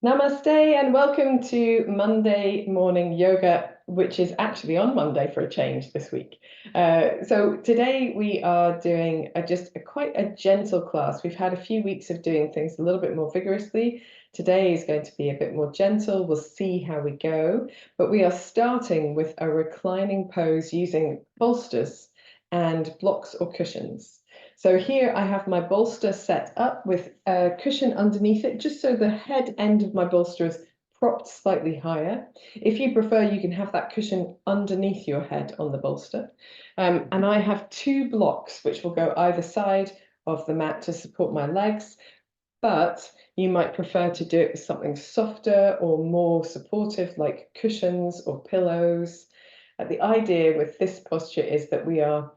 Namaste and welcome to Monday morning yoga, which is actually on Monday for a change this week. So today we are doing quite a gentle class. We've had a few weeks of doing things a little bit more vigorously. Today is going to be a bit more gentle. We'll see how we go, but we are starting with a reclining pose using bolsters and blocks or cushions. So here I have my bolster set up with a cushion underneath it, just so the head end of my bolster is propped slightly higher. If you prefer, you can have that cushion underneath your head on the bolster. And I have two blocks which will go either side of the mat to support my legs, but you might prefer to do it with something softer or more supportive like cushions or pillows. The idea with this posture is that we are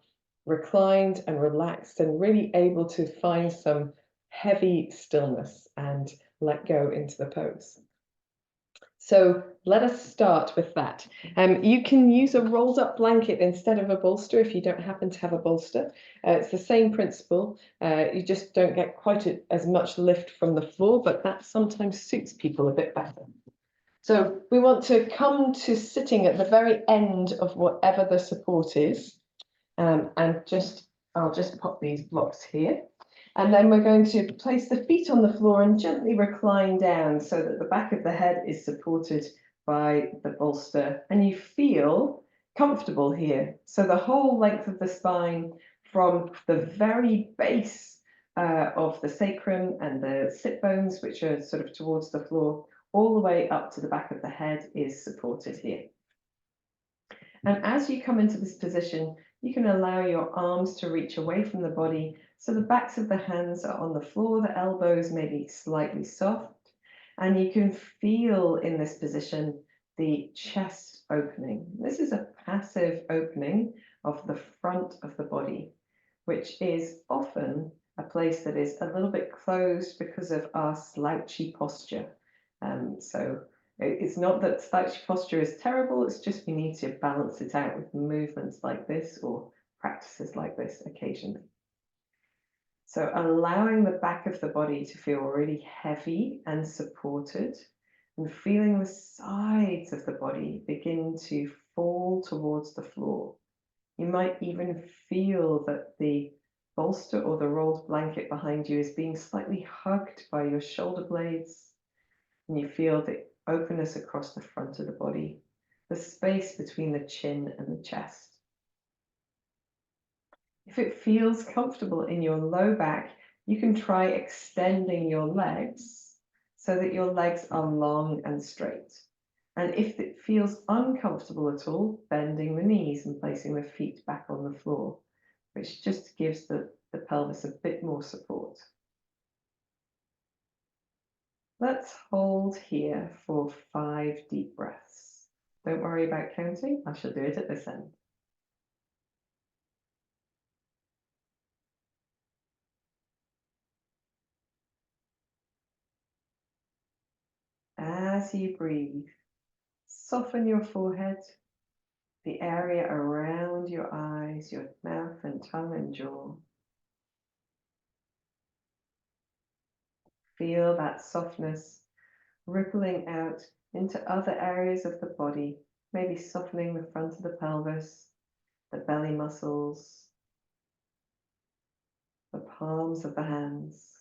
reclined and relaxed and really able to find some heavy stillness and let go into the pose. So let us start with that. You can use a rolled up blanket instead of a bolster if you don't happen to have a bolster. It's the same principle. You just don't get quite as much lift from the floor, but that sometimes suits people a bit better. So we want to come to sitting at the very end of whatever the support is. I'll just pop these blocks here. And then we're going to place the feet on the floor and gently recline down so that the back of the head is supported by the bolster. And you feel comfortable here. So the whole length of the spine from the very base of the sacrum and the sit bones, which are sort of towards the floor, all the way up to the back of the head is supported here. And as you come into this position, you can allow your arms to reach away from the body, so the backs of the hands are on the floor, the elbows may be slightly soft, and you can feel in this position the chest opening. This is a passive opening of the front of the body, which is often a place that is a little bit closed because of our slouchy posture. So it's not that slouchy posture is terrible, it's just we need to balance it out with movements like this or practices like this occasionally. So allowing the back of the body to feel really heavy and supported, and feeling the sides of the body begin to fall towards the floor. You might even feel that the bolster or the rolled blanket behind you is being slightly hugged by your shoulder blades, and you feel the openness across the front of the body, the space between the chin and the chest. If it feels comfortable in your low back, you can try extending your legs so that your legs are long and straight. And if it feels uncomfortable at all, bending the knees and placing the feet back on the floor, which just gives the pelvis a bit more support. Let's hold here for 5 deep breaths. Don't worry about counting, I shall do it at this end. As you breathe, soften your forehead, the area around your eyes, your mouth and tongue and jaw. Feel that softness rippling out into other areas of the body, maybe softening the front of the pelvis, the belly muscles, the palms of the hands.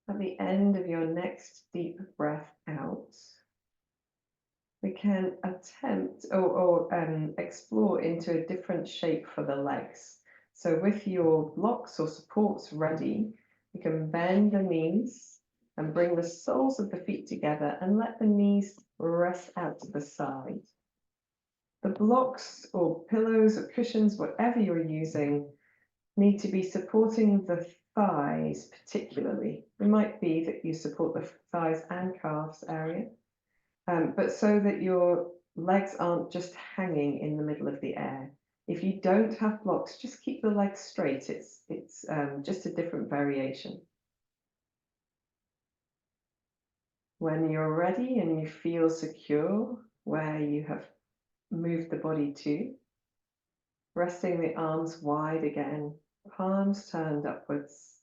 At the end of your next deep breath out, we can attempt or explore into a different shape for the legs. So with your blocks or supports ready, you can bend the knees and bring the soles of the feet together and let the knees rest out to the side. The blocks or pillows or cushions, whatever you're using, need to be supporting the thighs particularly. It might be that you support the thighs and calves area, but so that your legs aren't just hanging in the middle of the air. If you don't have blocks, just keep the legs straight. It's just a different variation. When you're ready and you feel secure where you have moved the body to, resting the arms wide again, palms turned upwards.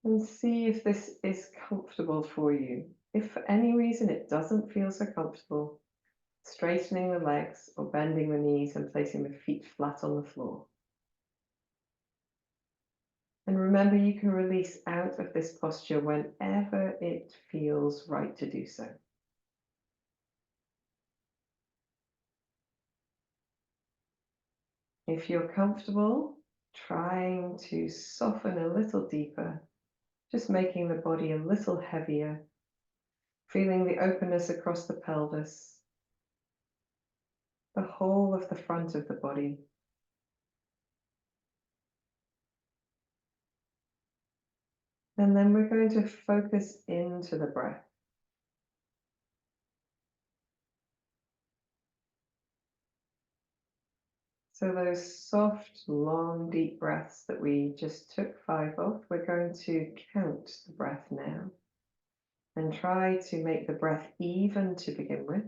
And see if this is comfortable for you. If for any reason it doesn't feel so comfortable, straightening the legs or bending the knees and placing the feet flat on the floor. And remember, you can release out of this posture whenever it feels right to do so. If you're comfortable, trying to soften a little deeper, just making the body a little heavier, feeling the openness across the pelvis, the whole of the front of the body. And then we're going to focus into the breath. So those soft, long, deep breaths that we just took 5 of, we're going to count the breath now and try to make the breath even to begin with.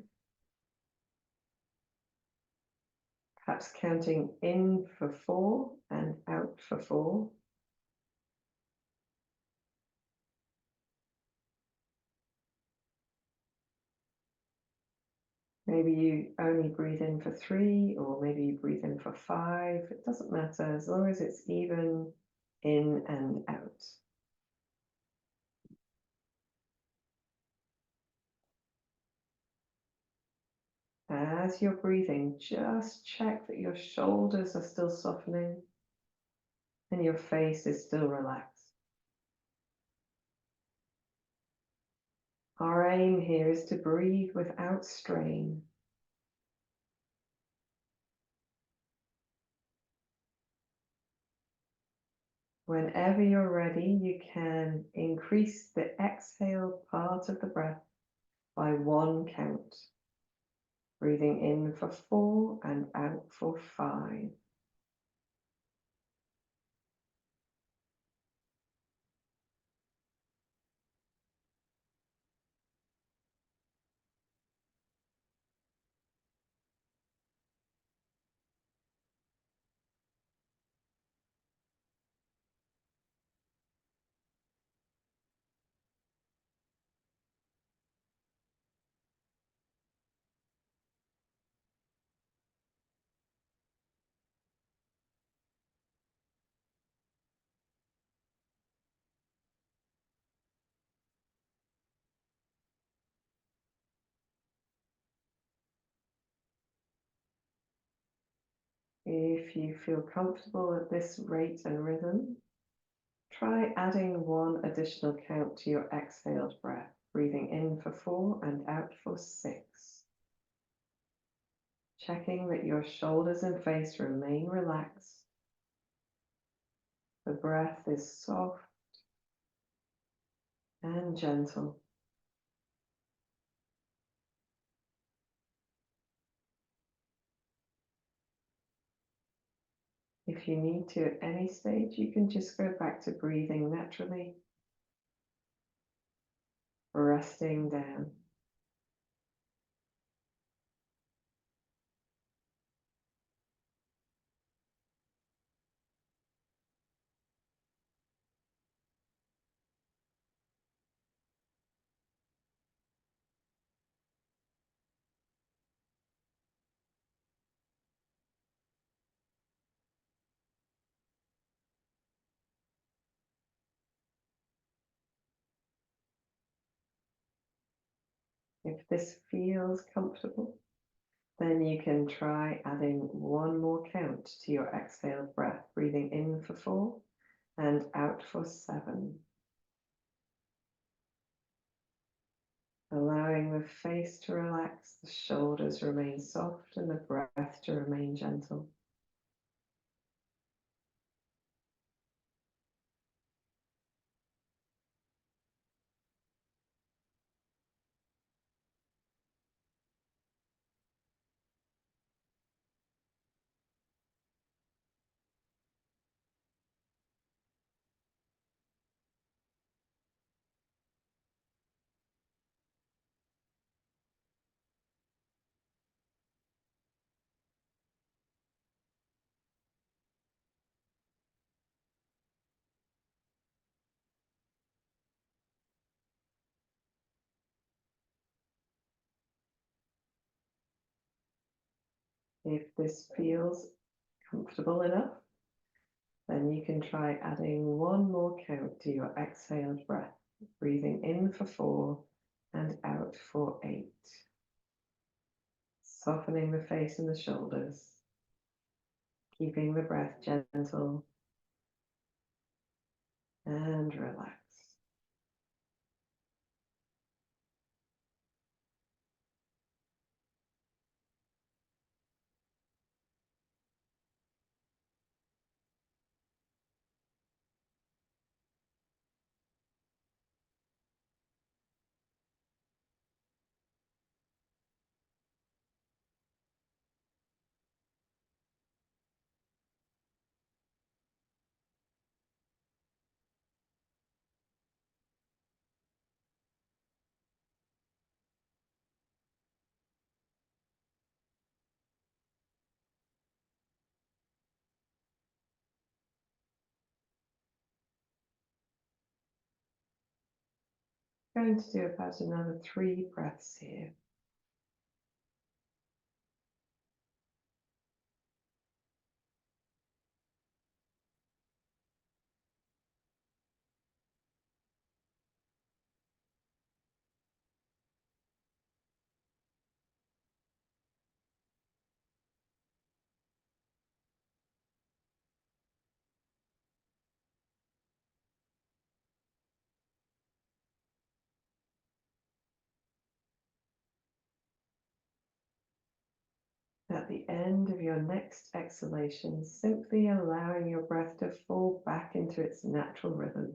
Perhaps counting in for 4 and out for 4. Maybe you only breathe in for 3, or maybe you breathe in for 5. It doesn't matter as long as it's even in and out. As you're breathing, just check that your shoulders are still softening and your face is still relaxed. Our aim here is to breathe without strain. Whenever you're ready, you can increase the exhale part of the breath by 1 count. Breathing in for 4 and out for 5. If you feel comfortable at this rate and rhythm, try adding 1 additional count to your exhaled breath, breathing in for 4 and out for 6. Checking that your shoulders and face remain relaxed. The breath is soft and gentle. If you need to at any stage, you can just go back to breathing naturally, resting down. If this feels comfortable, then you can try adding 1 more count to your exhaled breath, breathing in for 4 and out for 7. Allowing the face to relax, the shoulders remain soft, and the breath to remain gentle. If this feels comfortable enough, then you can try adding one more count to your exhaled breath, breathing in for 4 and out for 8. Softening the face and the shoulders, keeping the breath gentle and relaxed. Going to do about another 3 breaths here. At the end of your next exhalation, simply allowing your breath to fall back into its natural rhythm.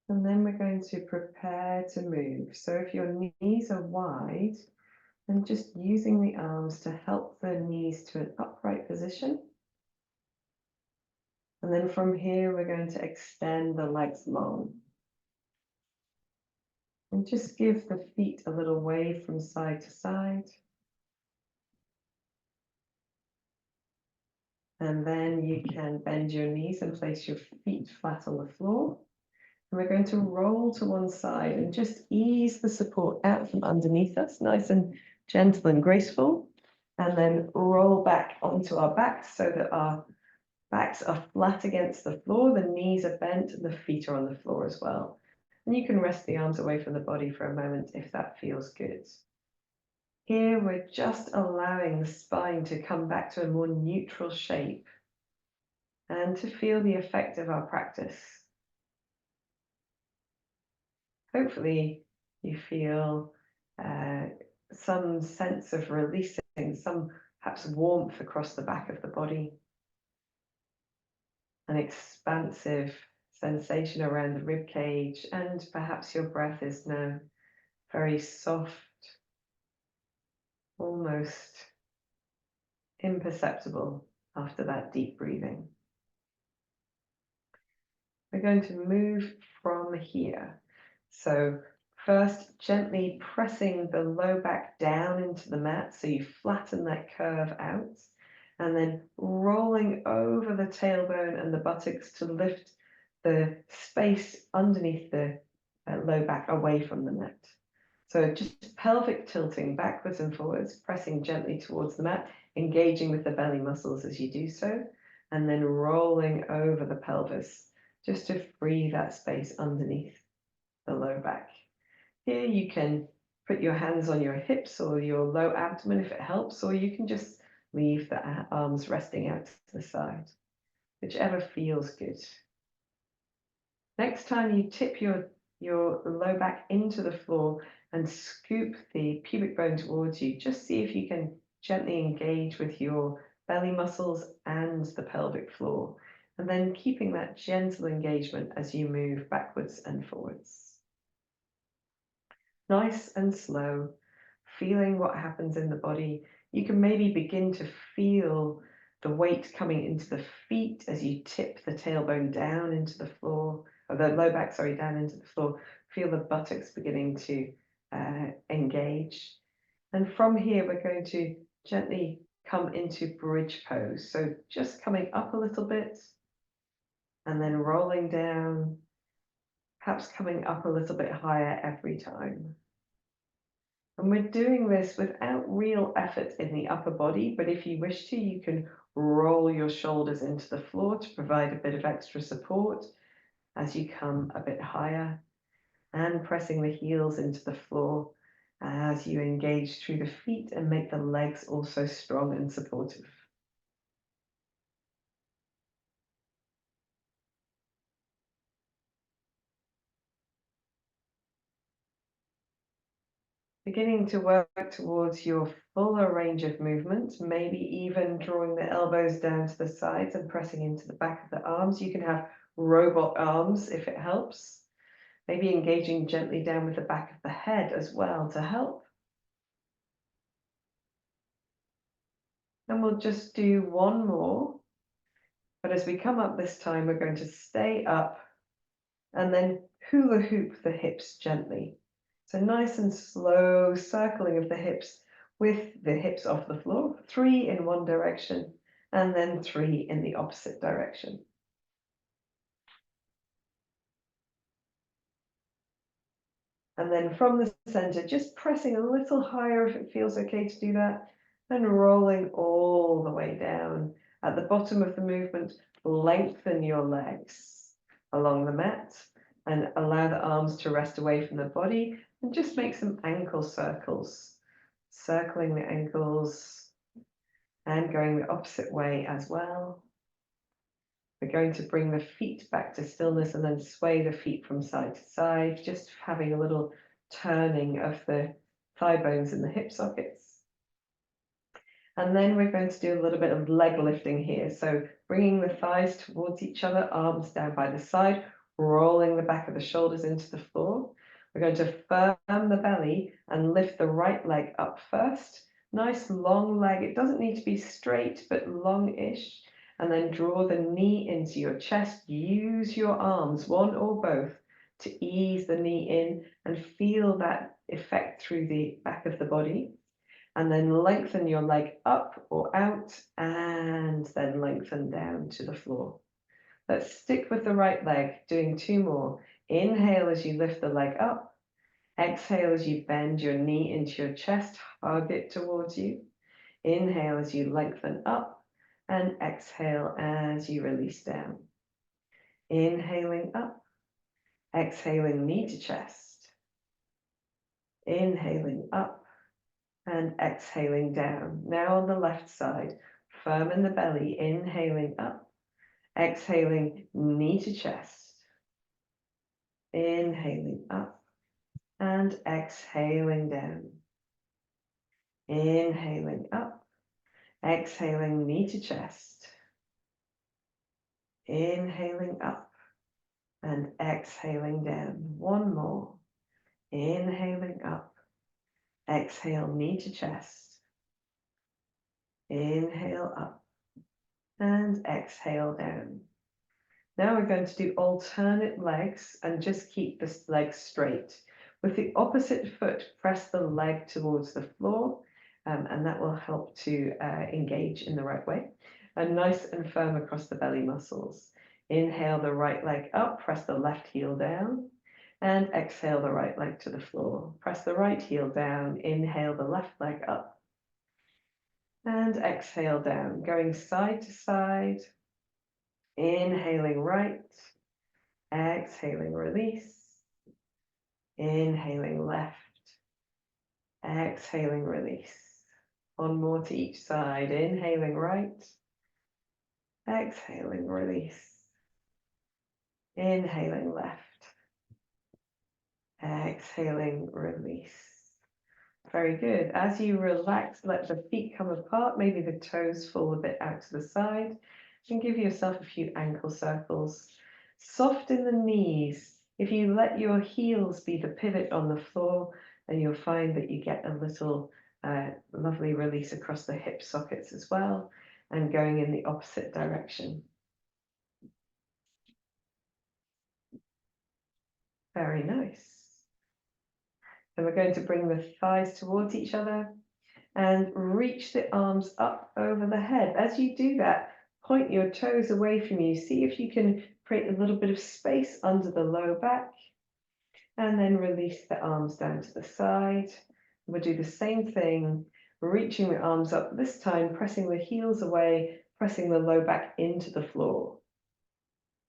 And then we're going to prepare to move. So if your knees are wide, then just using the arms to help the knees to an upright position. And then from here, we're going to extend the legs long. And just give the feet a little wave from side to side. And then you can bend your knees and place your feet flat on the floor. And we're going to roll to one side and just ease the support out from underneath us, nice and gentle and graceful. And then roll back onto our backs so that our backs are flat against the floor, the knees are bent, and the feet are on the floor as well. And you can rest the arms away from the body for a moment if that feels good. Here we're just allowing the spine to come back to a more neutral shape and to feel the effect of our practice. Hopefully you feel some sense of releasing, some perhaps warmth across the back of the body, an expansive sensation around the rib cage, and perhaps your breath is now very soft, almost imperceptible after that deep breathing. We're going to move from here. So first, gently pressing the low back down into the mat so you flatten that curve out, and then rolling over the tailbone and the buttocks to lift the space underneath the low back away from the mat. So just pelvic tilting backwards and forwards, pressing gently towards the mat, engaging with the belly muscles as you do so, and then rolling over the pelvis just to free that space underneath the low back. Here you can put your hands on your hips or your low abdomen if it helps, or you can just leave the arms resting out to the side, whichever feels good. Next time you tip your low back into the floor and scoop the pubic bone towards you, just see if you can gently engage with your belly muscles and the pelvic floor, and then keeping that gentle engagement as you move backwards and forwards. Nice and slow, feeling what happens in the body. You can maybe begin to feel the weight coming into the feet as you tip the tailbone down into the floor, or the low back, sorry, down into the floor. Feel the buttocks beginning to engage. And from here, we're going to gently come into bridge pose. So just coming up a little bit and then rolling down perhaps coming up a little bit higher every time. And we're doing this without real effort in the upper body, but if you wish to, you can roll your shoulders into the floor to provide a bit of extra support as you come a bit higher, and pressing the heels into the floor as you engage through the feet and make the legs also strong and supportive. Beginning to work towards your fuller range of movement, maybe even drawing the elbows down to the sides and pressing into the back of the arms. You can have robot arms if it helps. Maybe engaging gently down with the back of the head as well to help. And we'll just do one more. But as we come up this time, we're going to stay up and then hula hoop the hips gently. So nice and slow circling of the hips with the hips off the floor, 3 in one direction and then 3 in the opposite direction. And then from the center, just pressing a little higher if it feels okay to do that, and rolling all the way down. At the bottom of the movement, lengthen your legs along the mat and allow the arms to rest away from the body, and just make some ankle circles, circling the ankles and going the opposite way as well. We're going to bring the feet back to stillness and then sway the feet from side to side, just having a little turning of the thigh bones in the hip sockets. And then we're going to do a little bit of leg lifting here. So bringing the thighs towards each other, arms down by the side, rolling the back of the shoulders into the floor. We're going to firm the belly and lift the right leg up first. Nice long leg. It doesn't need to be straight, but long-ish. And then draw the knee into your chest. Use your arms, one or both, to ease the knee in and feel that effect through the back of the body. And then lengthen your leg up or out, and then lengthen down to the floor. Let's stick with the right leg, doing 2 more. Inhale as you lift the leg up. Exhale as you bend your knee into your chest, hug it towards you. Inhale as you lengthen up, and exhale as you release down. Inhaling up, exhaling knee to chest. Inhaling up and exhaling down. Now on the left side, firm in the belly, inhaling up, exhaling knee to chest. Inhaling up and exhaling down. Inhaling up, exhaling knee to chest. Inhaling up and exhaling down. One more. Inhaling up, exhale knee to chest. Inhale up and exhale down. Now we're going to do alternate legs and just keep this leg straight. With the opposite foot, press the leg towards the floor, and that will help to engage in the right way. And nice and firm across the belly muscles. Inhale the right leg up, press the left heel down, and exhale the right leg to the floor. Press the right heel down, inhale the left leg up, and exhale down, going side to side. Inhaling right, exhaling release, inhaling left, exhaling release. One more to each side, inhaling right, exhaling release, inhaling left, exhaling release. Very good. As you relax, let the feet come apart, maybe the toes fall a bit out to the side, and give yourself a few ankle circles. Soften the knees. If you let your heels be the pivot on the floor, then you'll find that you get a little lovely release across the hip sockets as well, and going in the opposite direction. Very nice. Then we're going to bring the thighs towards each other and reach the arms up over the head. As you do that, point your toes away from you. See if you can create a little bit of space under the low back. And then release the arms down to the side. We'll do the same thing, reaching the arms up, this time pressing the heels away, pressing the low back into the floor.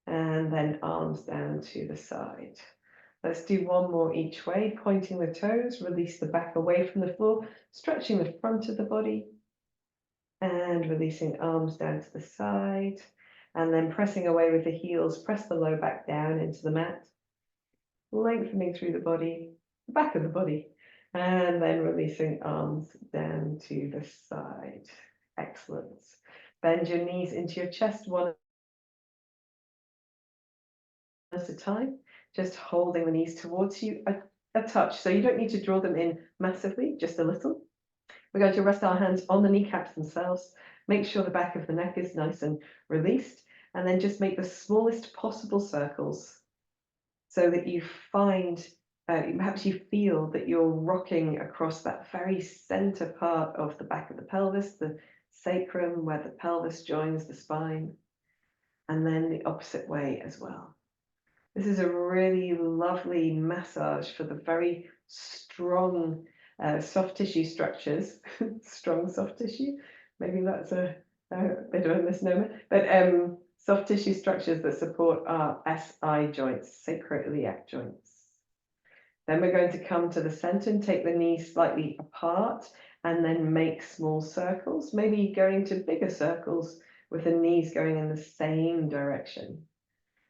And then arms down to the side. Let's do one more each way, pointing the toes, release the back away from the floor, stretching the front of the body, and releasing arms down to the side, and then pressing away with the heels, press the low back down into the mat, lengthening through the body, the back of the body, and then releasing arms down to the side. Excellent. Bend your knees into your chest one at a time, just holding the knees towards you a touch. So you don't need to draw them in massively, just a little. We're going to rest our hands on the kneecaps themselves. Make sure the back of the neck is nice and released, and then just make the smallest possible circles so that you find, perhaps you feel that you're rocking across that very center part of the back of the pelvis, the sacrum, where the pelvis joins the spine, and then the opposite way as well. This is a really lovely massage for the very strong soft tissue structures, strong soft tissue. Maybe that's a bit of a misnomer, but soft tissue structures that support our SI joints, sacroiliac joints. Then we're going to come to the center and take the knees slightly apart and then make small circles, maybe going to bigger circles with the knees going in the same direction.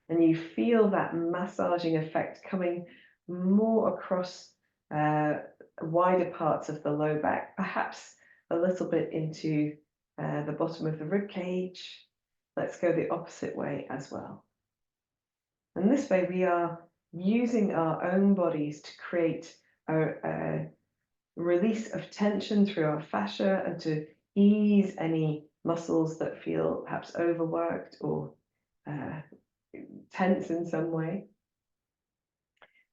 And you feel that massaging effect coming more across wider parts of the low back, perhaps a little bit into the bottom of the rib cage. Let's go the opposite way as well. And this way we are using our own bodies to create a release of tension through our fascia and to ease any muscles that feel perhaps overworked or tense in some way.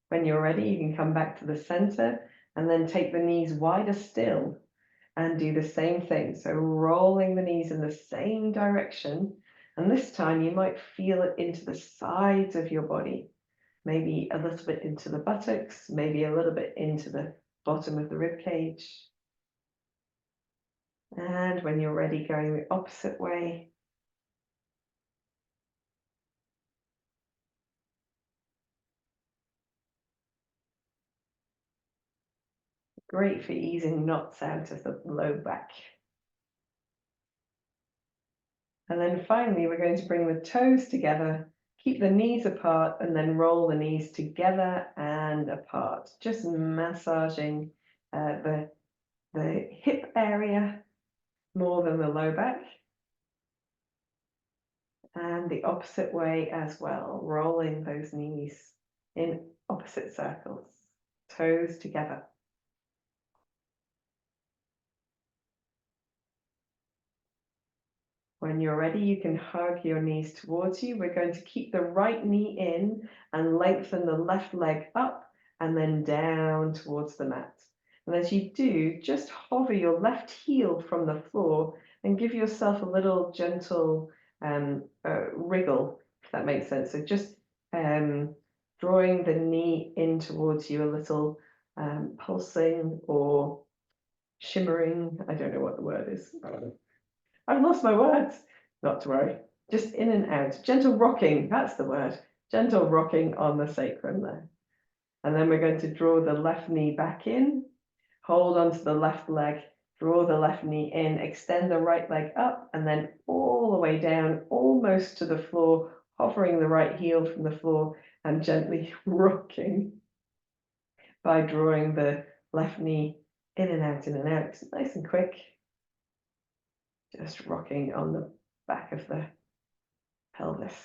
When you're ready, you can come back to the center and then take the knees wider still and do the same thing. So rolling the knees in the same direction. And this time you might feel it into the sides of your body, maybe a little bit into the buttocks, maybe a little bit into the bottom of the rib cage. And when you're ready, going the opposite way. Great for easing knots out of the low back. And then finally, we're going to bring the toes together, keep the knees apart, and then roll the knees together and apart. Just massaging the hip area more than the low back. And the opposite way as well, rolling those knees in opposite circles, toes together. When you're ready, you can hug your knees towards you. We're going to keep the right knee in and lengthen the left leg up and then down towards the mat. And as you do, just hover your left heel from the floor and give yourself a little gentle wriggle, if that makes sense. So just drawing the knee in towards you a little, pulsing or shimmering. I don't know what the word is. I've lost my words. Not to worry. Just in and out. Gentle rocking. That's the word. Gentle rocking on the sacrum there. And then we're going to draw the left knee back in. Hold onto the left leg. Draw the left knee in. Extend the right leg up. And then all the way down, almost to the floor. Hovering the right heel from the floor. And gently rocking by drawing the left knee in and out, in and out. Nice and quick. Just rocking on the back of the pelvis.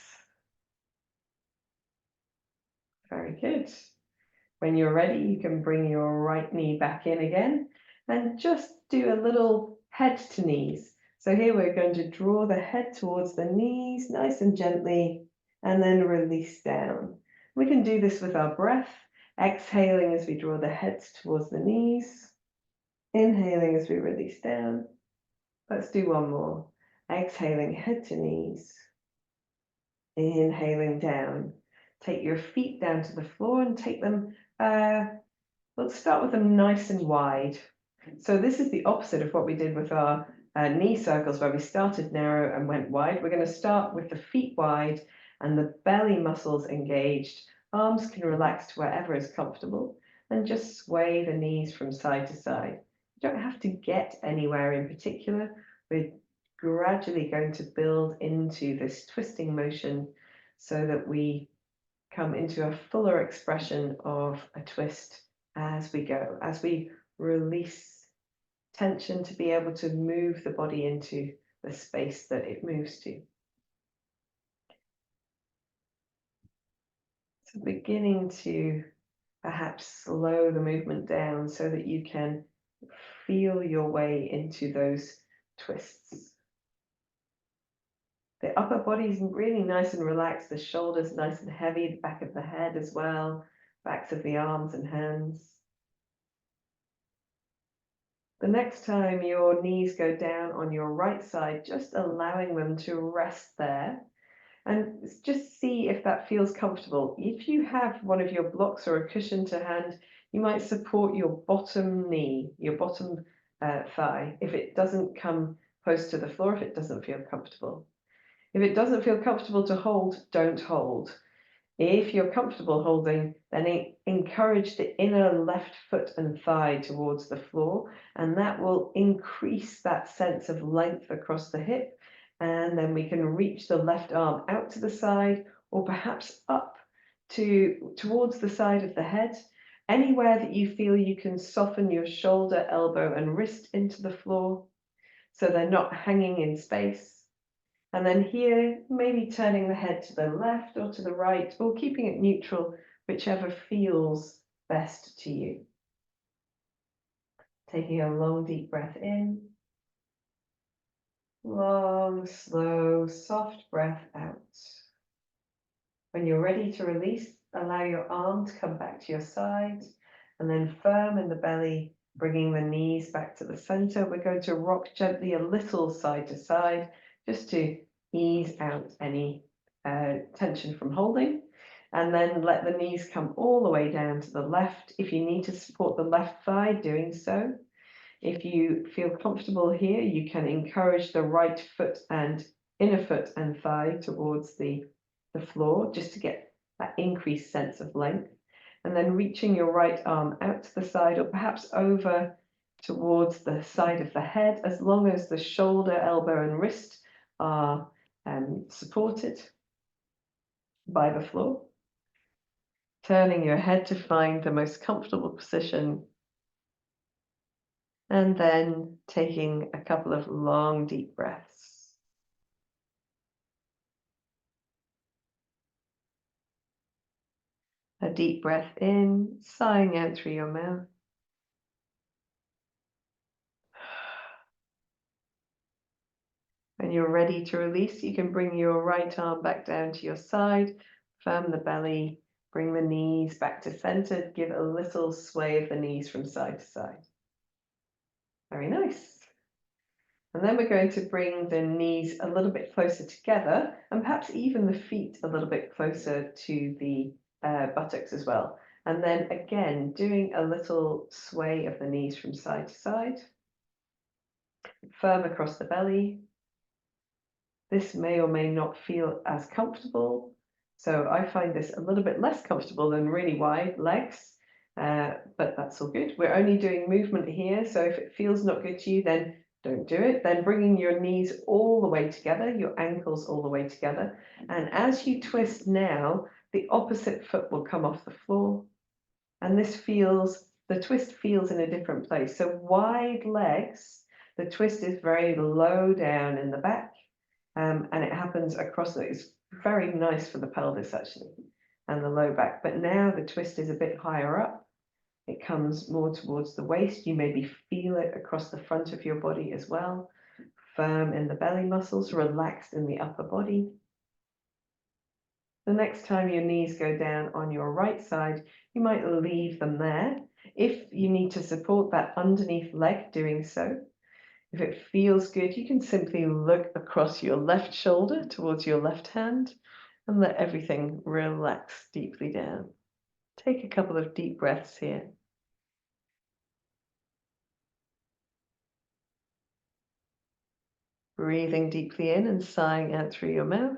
Very good. When you're ready, you can bring your right knee back in again and just do a little head to knees. So here we're going to draw the head towards the knees, nice and gently, and then release down. We can do this with our breath, exhaling as we draw the head towards the knees, inhaling as we release down. Let's do one more. Exhaling head to knees, inhaling down. Take your feet down to the floor and take them we'll start with them nice and wide. So this is the opposite of what we did with our knee circles, where we started narrow and went wide. We're going to start with the feet wide and the belly muscles engaged. Arms can relax to wherever is comfortable, and just sway the knees from side to side. You don't have to get anywhere in particular. We're gradually going to build into this twisting motion so that we come into a fuller expression of a twist as we go, as we release tension to be able to move the body into the space that it moves to. So beginning to perhaps slow the movement down so that you can feel your way into those twists. The upper body is really nice and relaxed, the shoulders nice and heavy, the back of the head as well, backs of the arms and hands. The next time your knees go down on your right side, just allowing them to rest there, and just see if that feels comfortable. If you have one of your blocks or a cushion to hand, you might support your bottom knee, your bottom thigh, if it doesn't come close to the floor, if it doesn't feel comfortable. If it doesn't feel comfortable to hold, don't hold. If you're comfortable holding, then encourage the inner left foot and thigh towards the floor, and that will increase that sense of length across the hip. And then we can reach the left arm out to the side, or perhaps up towards the side of the head. Anywhere that you feel you can soften your shoulder, elbow, and wrist into the floor so they're not hanging in space. And then here, maybe turning the head to the left or to the right, or keeping it neutral, whichever feels best to you. Taking a long, deep breath in. Long, slow, soft breath out. When you're ready to release, allow your arm to come back to your side, and then firm in the belly, bringing the knees back to the center. We're going to rock gently a little side to side, just to ease out any tension from holding, and then let the knees come all the way down to the left. If you need to support the left thigh, doing so. If you feel comfortable here, you can encourage the right foot and inner foot and thigh towards the floor, just to get that increased sense of length. And then reaching your right arm out to the side, or perhaps over towards the side of the head, as long as the shoulder, elbow, and wrist are supported by the floor. Turning your head to find the most comfortable position, and then taking a couple of long, deep breaths. A deep breath in, sighing out through your mouth. When you're ready to release, you can bring your right arm back down to your side, firm the belly, bring the knees back to center, give a little sway of the knees from side to side. Very nice. And then we're going to bring the knees a little bit closer together, and perhaps even the feet a little bit closer to the buttocks as well. And then again, doing a little sway of the knees from side to side. Firm across the belly. This may or may not feel as comfortable. So I find this a little bit less comfortable than really wide legs, but that's all good. We're only doing movement here. So if it feels not good to you, then don't do it. Then bringing your knees all the way together, your ankles all the way together. And as you twist now, the opposite foot will come off the floor. And this feels, the twist feels in a different place. So wide legs, the twist is very low down in the back. And it happens across, it's very nice for the pelvis actually, and the low back. But now the twist is a bit higher up. It comes more towards the waist. You maybe feel it across the front of your body as well. Firm in the belly muscles, relaxed in the upper body. The next time your knees go down on your right side, you might leave them there. If you need to support that underneath leg, doing so. If it feels good, you can simply look across your left shoulder towards your left hand and let everything relax deeply down. Take a couple of deep breaths here. Breathing deeply in and sighing out through your mouth.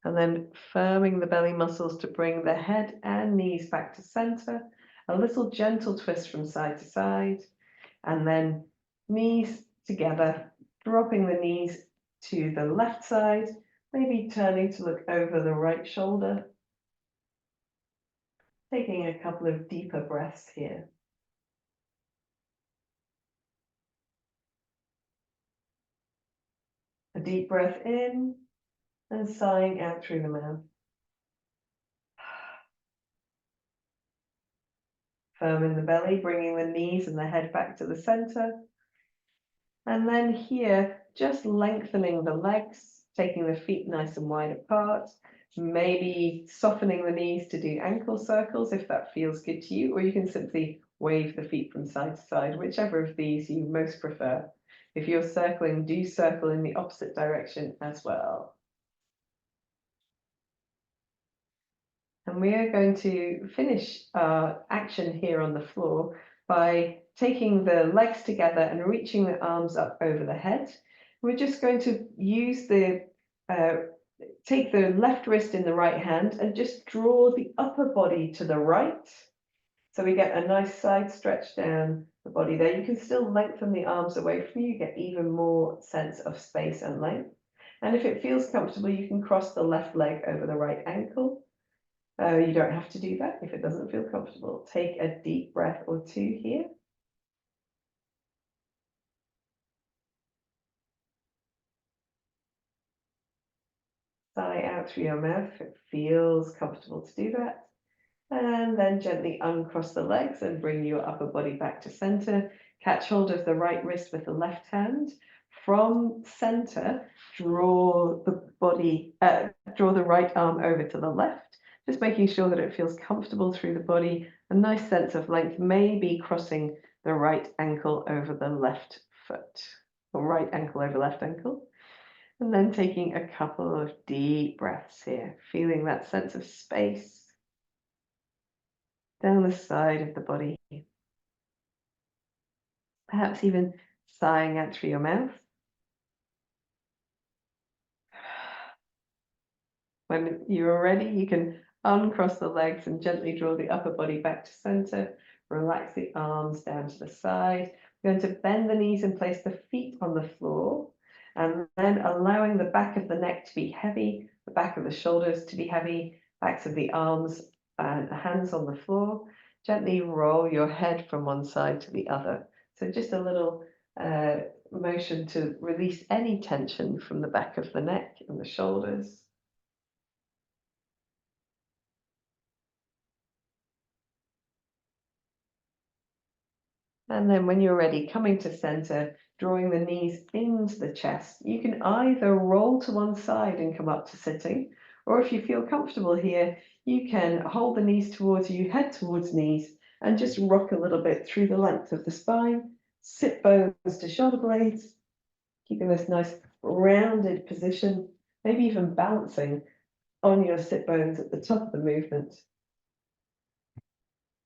And then firming the belly muscles to bring the head and knees back to center. A little gentle twist from side to side. And then knees together, dropping the knees to the left side, maybe turning to look over the right shoulder. Taking a couple of deeper breaths here. A deep breath in and sighing out through the mouth. Firm in the belly, bringing the knees and the head back to the center. And then here, just lengthening the legs, taking the feet nice and wide apart, maybe softening the knees to do ankle circles if that feels good to you, or you can simply wave the feet from side to side, whichever of these you most prefer. If you're circling, do circle in the opposite direction as well. And we are going to finish our action here on the floor by taking the legs together and reaching the arms up over the head. We're just going to use take the left wrist in the right hand and just draw the upper body to the right. So we get a nice side stretch down the body there. You can still lengthen the arms away from you, get even more sense of space and length. And if it feels comfortable, you can cross the left leg over the right ankle. You don't have to do that if it doesn't feel comfortable. Take a deep breath or two here. Sigh out through your mouth if it feels comfortable to do that. And then gently uncross the legs and bring your upper body back to center. Catch hold of the right wrist with the left hand. From center, draw the right arm over to the left, just making sure that it feels comfortable through the body. A nice sense of length, maybe crossing the right ankle over the left foot, or right ankle over left ankle. And then taking a couple of deep breaths here, feeling that sense of space down the side of the body. Perhaps even sighing out through your mouth. When you're ready, you can uncross the legs and gently draw the upper body back to center. Relax the arms down to the side. We're going to bend the knees and place the feet on the floor, and then allowing the back of the neck to be heavy, the back of the shoulders to be heavy, backs of the arms and hands on the floor. Gently roll your head from one side to the other. So just a little motion to release any tension from the back of the neck and the shoulders. And then when you're ready, coming to center, drawing the knees into the chest. You can either roll to one side and come up to sitting, or if you feel comfortable here, you can hold the knees towards you, head towards knees, and just rock a little bit through the length of the spine, sit bones to shoulder blades, keeping this nice rounded position, maybe even balancing on your sit bones at the top of the movement.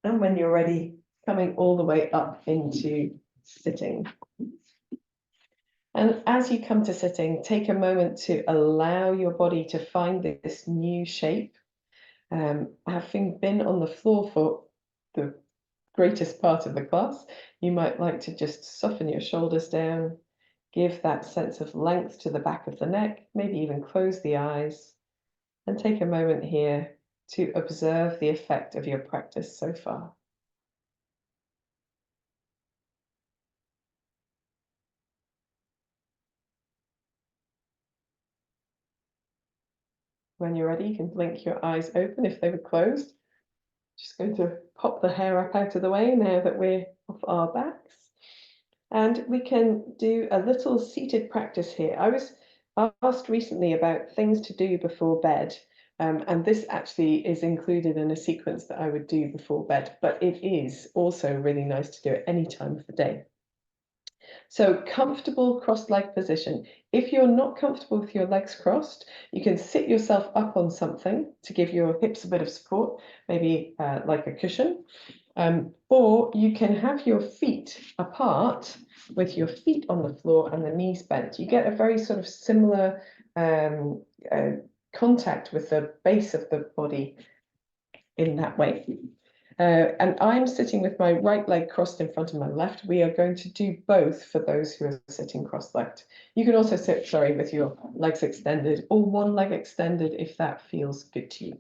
And when you're ready, coming all the way up into sitting. And as you come to sitting, take a moment to allow your body to find this new shape. Having been on the floor for the greatest part of the class, you might like to just soften your shoulders down, give that sense of length to the back of the neck, maybe even close the eyes, and take a moment here to observe the effect of your practice so far. When you're ready, you can blink your eyes open if they were closed. Just going to pop the hair up out of the way now that we're off our backs. And we can do a little seated practice here. I was asked recently about things to do before bed. And this actually is included in a sequence that I would do before bed, but it is also really nice to do at any time of the day. So comfortable crossed leg position. If you're not comfortable with your legs crossed, you can sit yourself up on something to give your hips a bit of support, maybe like a cushion. Or you can have your feet apart with your feet on the floor and the knees bent. You get a very sort of similar contact with the base of the body in that way. And I'm sitting with my right leg crossed in front of my left. We are going to do both for those who are sitting cross-legged. You can also sit, sorry, with your legs extended or one leg extended if that feels good to you.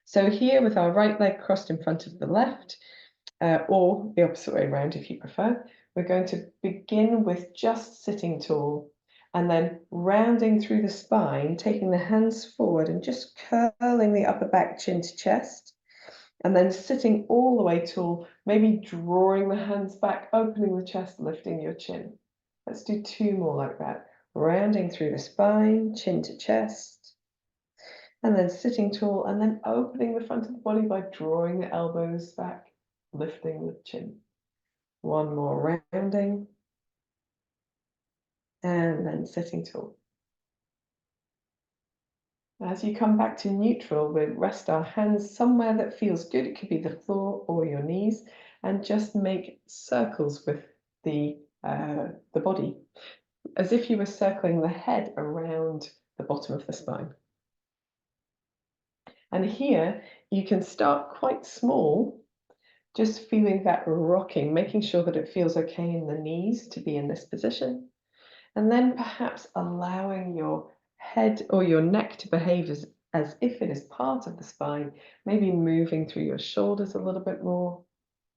So here with our right leg crossed in front of the left, or the opposite way around if you prefer, we're going to begin with just sitting tall and then rounding through the spine, taking the hands forward and just curling the upper back, chin to chest. And then sitting all the way tall, maybe drawing the hands back, opening the chest, lifting your chin. Let's do 2 more like that. Rounding through the spine, chin to chest. And then sitting tall and then opening the front of the body by drawing the elbows back, lifting the chin. 1 more rounding. And then sitting tall. As you come back to neutral, we'll rest our hands somewhere that feels good. It could be the floor or your knees, and just make circles with the body, as if you were circling the head around the bottom of the spine. And here you can start quite small, just feeling that rocking, making sure that it feels okay in the knees to be in this position, and then perhaps allowing your head or your neck to behave as if it is part of the spine, maybe moving through your shoulders a little bit more,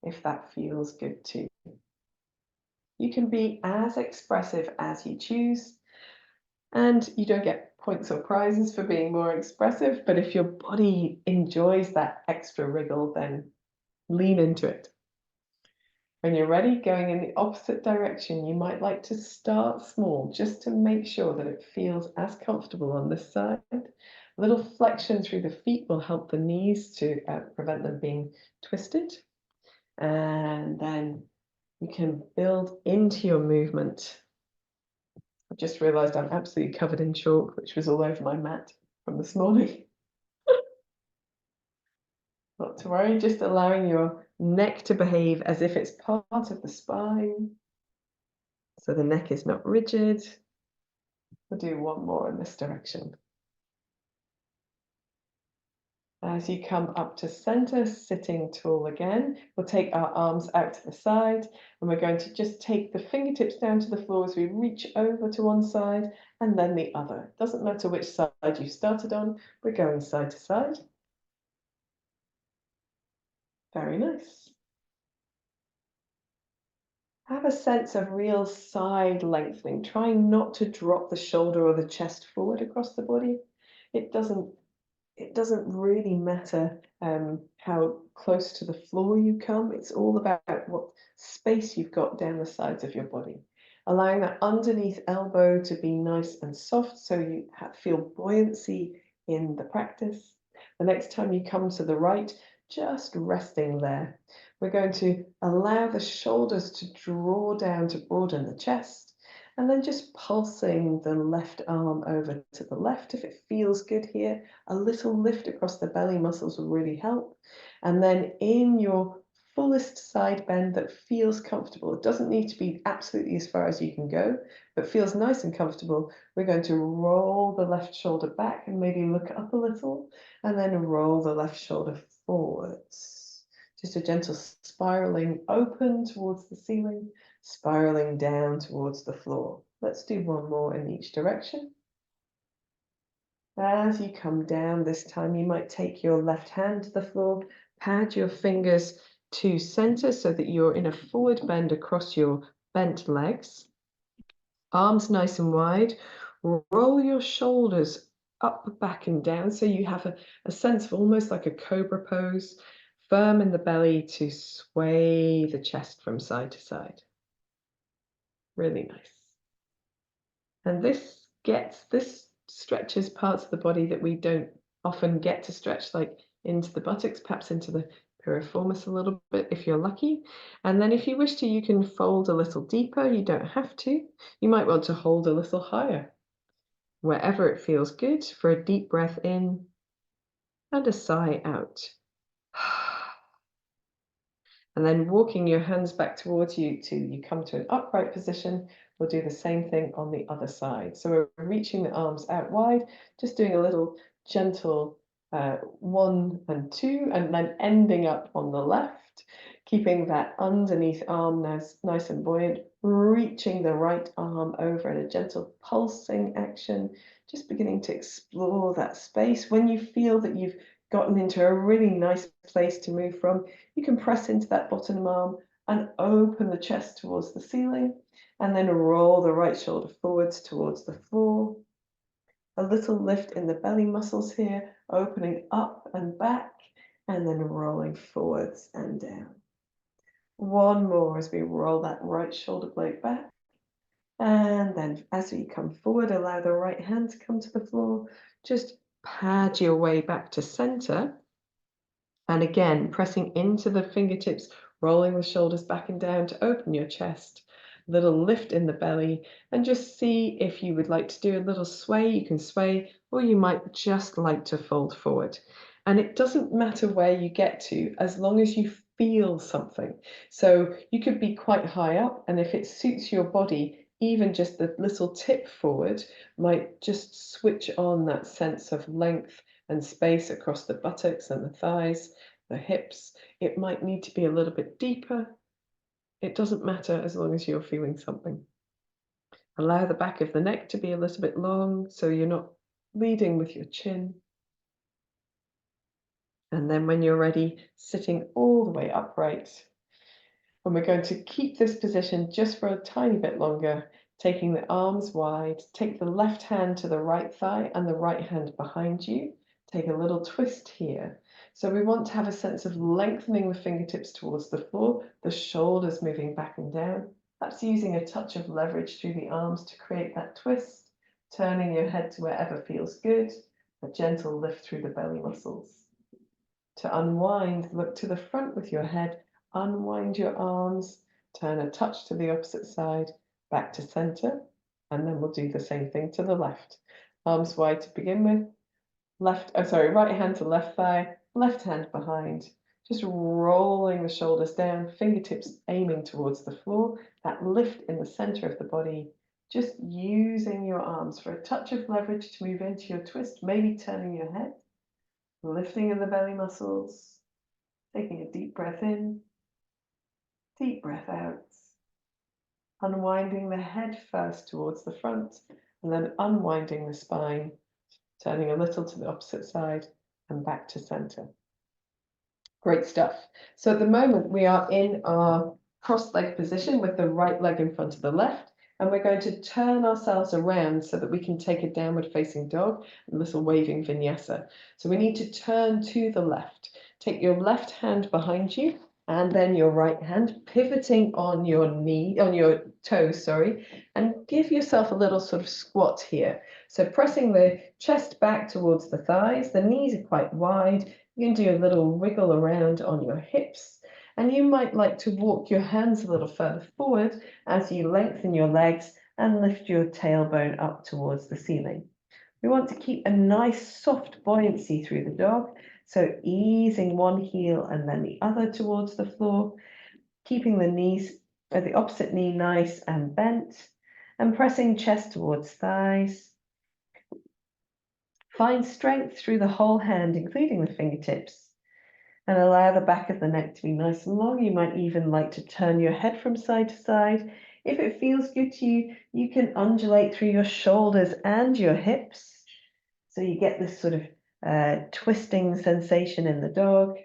if that feels good too. You can be as expressive as you choose, and you don't get points or prizes for being more expressive, but if your body enjoys that extra wriggle, then lean into it. When you're ready, going in the opposite direction, you might like to start small just to make sure that it feels as comfortable on this side. A little flexion through the feet will help the knees to prevent them being twisted. And then you can build into your movement. I've just realized I'm absolutely covered in chalk, which was all over my mat from this morning. Not to worry, just allowing your neck to behave as if it's part of the spine. So the neck is not rigid. We'll do 1 more in this direction. As you come up to center, sitting tall again, we'll take our arms out to the side, and we're going to just take the fingertips down to the floor as we reach over to one side and then the other. Doesn't matter which side you started on, we're going side to side. Very nice. Have a sense of real side lengthening, trying not to drop the shoulder or the chest forward across the body. It doesn't really matter how close to the floor you come. It's all about what space you've got down the sides of your body. Allowing that underneath elbow to be nice and soft so you feel buoyancy in the practice. The next time you come to the right, just resting there. We're going to allow the shoulders to draw down to broaden the chest, and then just pulsing the left arm over to the left if it feels good here. A little lift across the belly muscles will really help. And then in your fullest side bend that feels comfortable, it doesn't need to be absolutely as far as you can go, but feels nice and comfortable, we're going to roll the left shoulder back and maybe look up a little, and then roll the left shoulder forwards. Just a gentle spiraling open towards the ceiling, spiraling down towards the floor. Let's do 1 more in each direction. As you come down this time, you might take your left hand to the floor, pad your fingers to center so that you're in a forward bend across your bent legs. Arms nice and wide. Roll your shoulders up, back and down so you have a sense of almost like a cobra pose, firm in the belly to sway the chest from side to side. Really nice. And this stretches parts of the body that we don't often get to stretch, like into the buttocks, perhaps into the piriformis a little bit if you're lucky. And then if you wish to, you can fold a little deeper. You don't have to. You might want to hold a little higher. Wherever it feels good, for a deep breath in and a sigh out. And then walking your hands back towards you till you come to an upright position. We'll do the same thing on the other side. So we're reaching the arms out wide, just doing a little gentle 1 and 2, and then ending up on the left, keeping that underneath arm nice and buoyant, reaching the right arm over in a gentle pulsing action, just beginning to explore that space. When you feel that you've gotten into a really nice place to move from, you can press into that bottom arm and open the chest towards the ceiling, and then roll the right shoulder forwards towards the floor. A little lift in the belly muscles here, opening up and back, and then rolling forwards and down. One more as we roll that right shoulder blade back. And then as we come forward, allow the right hand to come to the floor. Just pad your way back to center. And again, pressing into the fingertips, rolling the shoulders back and down to open your chest. Little lift in the belly, and just see if you would like to do a little sway. You can sway, or you might just like to fold forward. And it doesn't matter where you get to, as long as you feel something. So you could be quite high up, and if it suits your body, even just the little tip forward might just switch on that sense of length and space across the buttocks and the thighs, the hips. It might need to be a little bit deeper. It doesn't matter as long as you're feeling something. Allow the back of the neck to be a little bit long so you're not leading with your chin. And then when you're ready, sitting all the way upright. And we're going to keep this position just for a tiny bit longer, taking the arms wide. Take the left hand to the right thigh and the right hand behind you. Take a little twist here. So we want to have a sense of lengthening the fingertips towards the floor, the shoulders moving back and down. That's using a touch of leverage through the arms to create that twist, turning your head to wherever feels good, a gentle lift through the belly muscles. To unwind, look to the front with your head, unwind your arms, turn a touch to the opposite side, back to center, and then we'll do the same thing to the left. Arms wide to begin with. Right hand to left thigh, left hand behind. Just rolling the shoulders down, fingertips aiming towards the floor, that lift in the center of the body. Just using your arms for a touch of leverage to move into your twist, maybe turning your head, lifting in the belly muscles, taking a deep breath in, deep breath out. Unwinding the head first towards the front, and then unwinding the spine, turning a little to the opposite side and back to center. Great stuff. So at the moment we are in our cross-leg position with the right leg in front of the left, and we're going to turn ourselves around so that we can take a downward facing dog, a little waving vinyasa. So we need to turn to the left. Take your left hand behind you and then your right hand, pivoting on your toes, and give yourself a little sort of squat here. So pressing the chest back towards the thighs, the knees are quite wide. You can do a little wriggle around on your hips, and you might like to walk your hands a little further forward as you lengthen your legs and lift your tailbone up towards the ceiling. We want to keep a nice soft buoyancy through the dog, so easing one heel and then the other towards the floor, keeping the knees at the opposite knee nice and bent, and pressing chest towards thighs. Find strength through the whole hand, including the fingertips, and allow the back of the neck to be nice and long. You might even like to turn your head from side to side. If it feels good to you, you can undulate through your shoulders and your hips, so you get this sort of twisting sensation in the dog.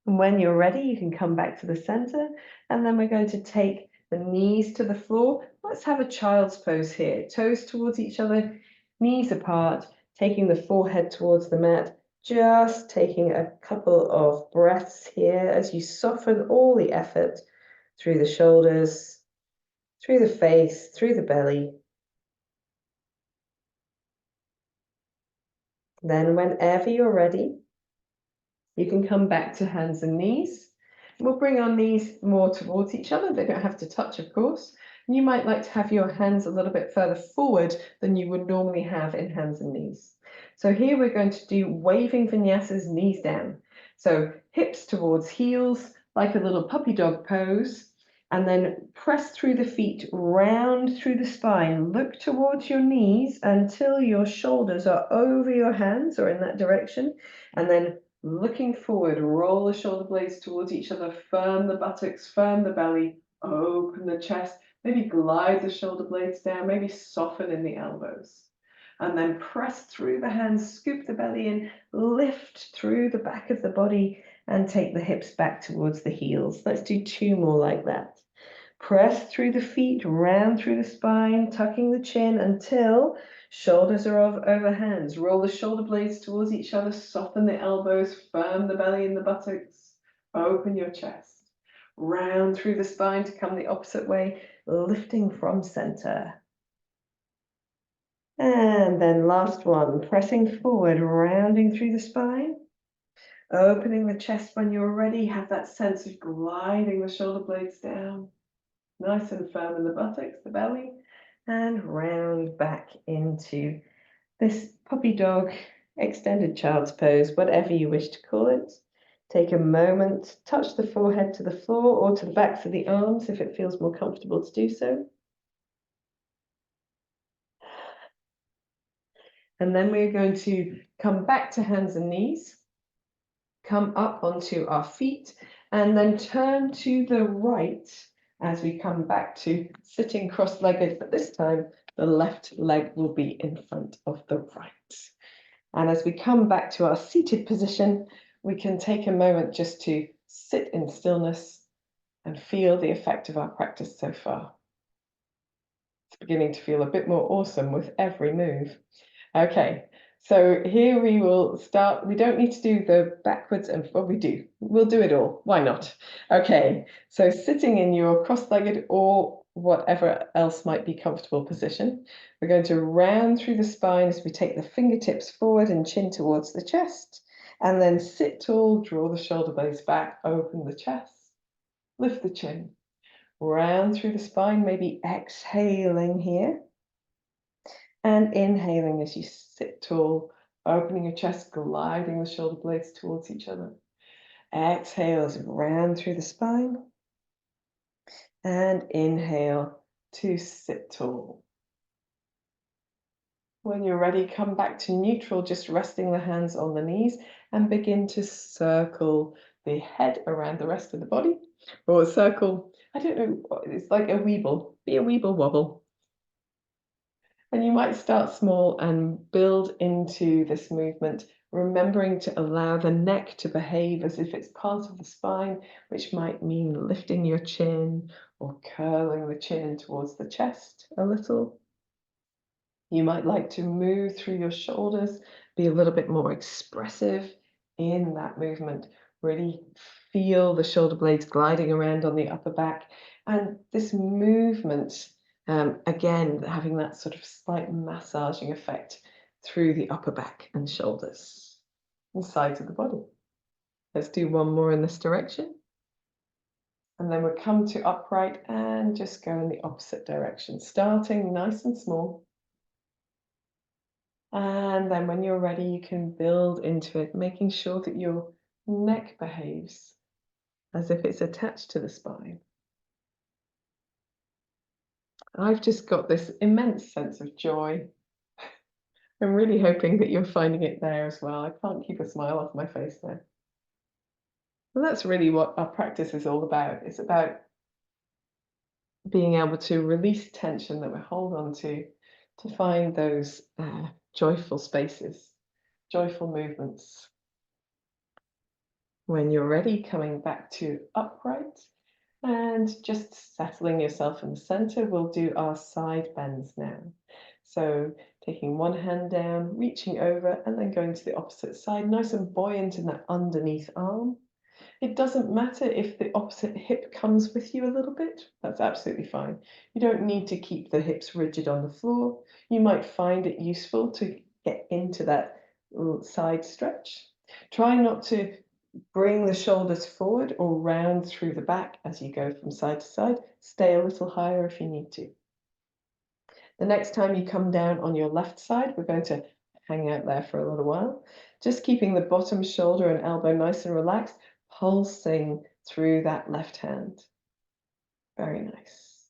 And when you're ready, you can come back to the center, and then we're going to take the knees to the floor. Let's have a child's pose here. Toes towards each other, knees apart, taking the forehead towards the mat. Just taking a couple of breaths here as you soften all the effort through the shoulders, through the face, through the belly. Then whenever you're ready, you can come back to hands and knees. We'll bring our knees more towards each other. They don't have to touch, of course. And you might like to have your hands a little bit further forward than you would normally have in hands and knees. So here we're going to do waving vinyasas, knees down. So hips towards heels, like a little puppy dog pose, and then press through the feet, round through the spine. Look towards your knees until your shoulders are over your hands or in that direction, and then looking forward, roll the shoulder blades towards each other, firm the buttocks, firm the belly, open the chest, maybe glide the shoulder blades down, maybe soften in the elbows. And then press through the hands, scoop the belly in, lift through the back of the body, and take the hips back towards the heels. Let's do 2 more like that. Press through the feet, round through the spine, tucking the chin until shoulders are over hands. Roll the shoulder blades towards each other, soften the elbows, firm the belly and the buttocks, open your chest. Round through the spine to come the opposite way, lifting from center. And then last one, pressing forward, rounding through the spine. Opening the chest when you're ready, have that sense of gliding the shoulder blades down. Nice and firm in the buttocks, the belly, and round back into this puppy dog, extended child's pose, whatever you wish to call it. Take a moment, touch the forehead to the floor or to the backs of the arms if it feels more comfortable to do so. And then we're going to come back to hands and knees, come up onto our feet, and then turn to the right as we come back to sitting cross-legged, but this time the left leg will be in front of the right. And as we come back to our seated position, we can take a moment just to sit in stillness and feel the effect of our practice so far. It's beginning to feel a bit more awesome with every move. Okay, so here we will start. We don't need to do the backwards and what we do. We'll do it all. Why not? Okay, so sitting in your cross-legged or whatever else might be comfortable position, we're going to round through the spine as we take the fingertips forward and chin towards the chest, and then sit tall, draw the shoulder blades back, open the chest, lift the chin, round through the spine, maybe exhaling here. And inhaling as you sit tall, opening your chest, gliding the shoulder blades towards each other. Exhale as you round through the spine. And inhale to sit tall. When you're ready, come back to neutral, just resting the hands on the knees and begin to circle the head around the rest of the body. Or circle, I don't know, it's like a weeble. Be a weeble wobble. And you might start small and build into this movement, remembering to allow the neck to behave as if it's part of the spine, which might mean lifting your chin or curling the chin in towards the chest a little. You might like to move through your shoulders, be a little bit more expressive in that movement. Really feel the shoulder blades gliding around on the upper back. And this movement, again, having that sort of slight massaging effect through the upper back and shoulders and sides of the body. Let's do one more in this direction. And then we'll come to upright and just go in the opposite direction, starting nice and small. And then when you're ready, you can build into it, making sure that your neck behaves as if it's attached to the spine. I've just got this immense sense of joy. I'm really hoping that you're finding it there as well. I can't keep a smile off my face there. Well, that's really what our practice is all about. It's about being able to release tension that we hold on to find those joyful spaces, joyful movements. When you're ready, coming back to upright and just settling yourself in the center, we'll do our side bends now. So taking one hand down, reaching over, and then going to the opposite side, nice and buoyant in that underneath arm. It doesn't matter if the opposite hip comes with you a little bit, that's absolutely fine. You don't need to keep the hips rigid on the floor. You might find it useful to get into that side stretch. Try not to bring the shoulders forward or round through the back as you go from side to side. Stay a little higher if you need to. The next time you come down on your left side, we're going to hang out there for a little while, just keeping the bottom shoulder and elbow nice and relaxed, pulsing through that left hand. Very nice.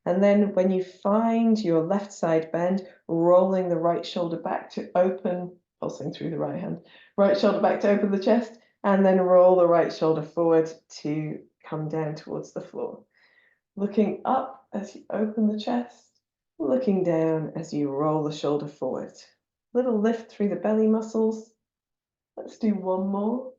And then when you find your left side bend, rolling the right shoulder back to open, pulsing through the right hand, right shoulder back to open the chest, and then roll the right shoulder forward to come down towards the floor. Looking up as you open the chest, looking down as you roll the shoulder forward. Little lift through the belly muscles. Let's do one more.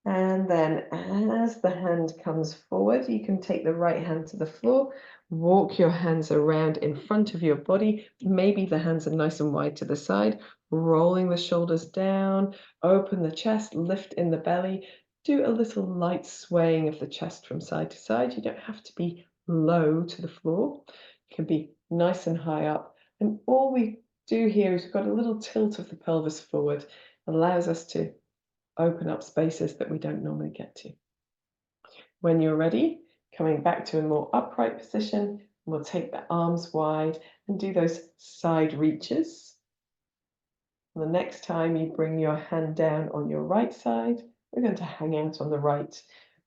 And then as the hand comes forward, you can take the right hand to the floor, walk your hands around in front of your body. Maybe the hands are nice and wide to the side, rolling the shoulders down, open the chest, lift in the belly. Do a little light swaying of the chest from side to side. You don't have to be low to the floor. You can be nice and high up. And all we do here is we've got a little tilt of the pelvis forward, allows us to open up spaces that we don't normally get to. When you're ready, coming back to a more upright position, we'll take the arms wide and do those side reaches. The next time you bring your hand down on your right side, we're going to hang out on the right,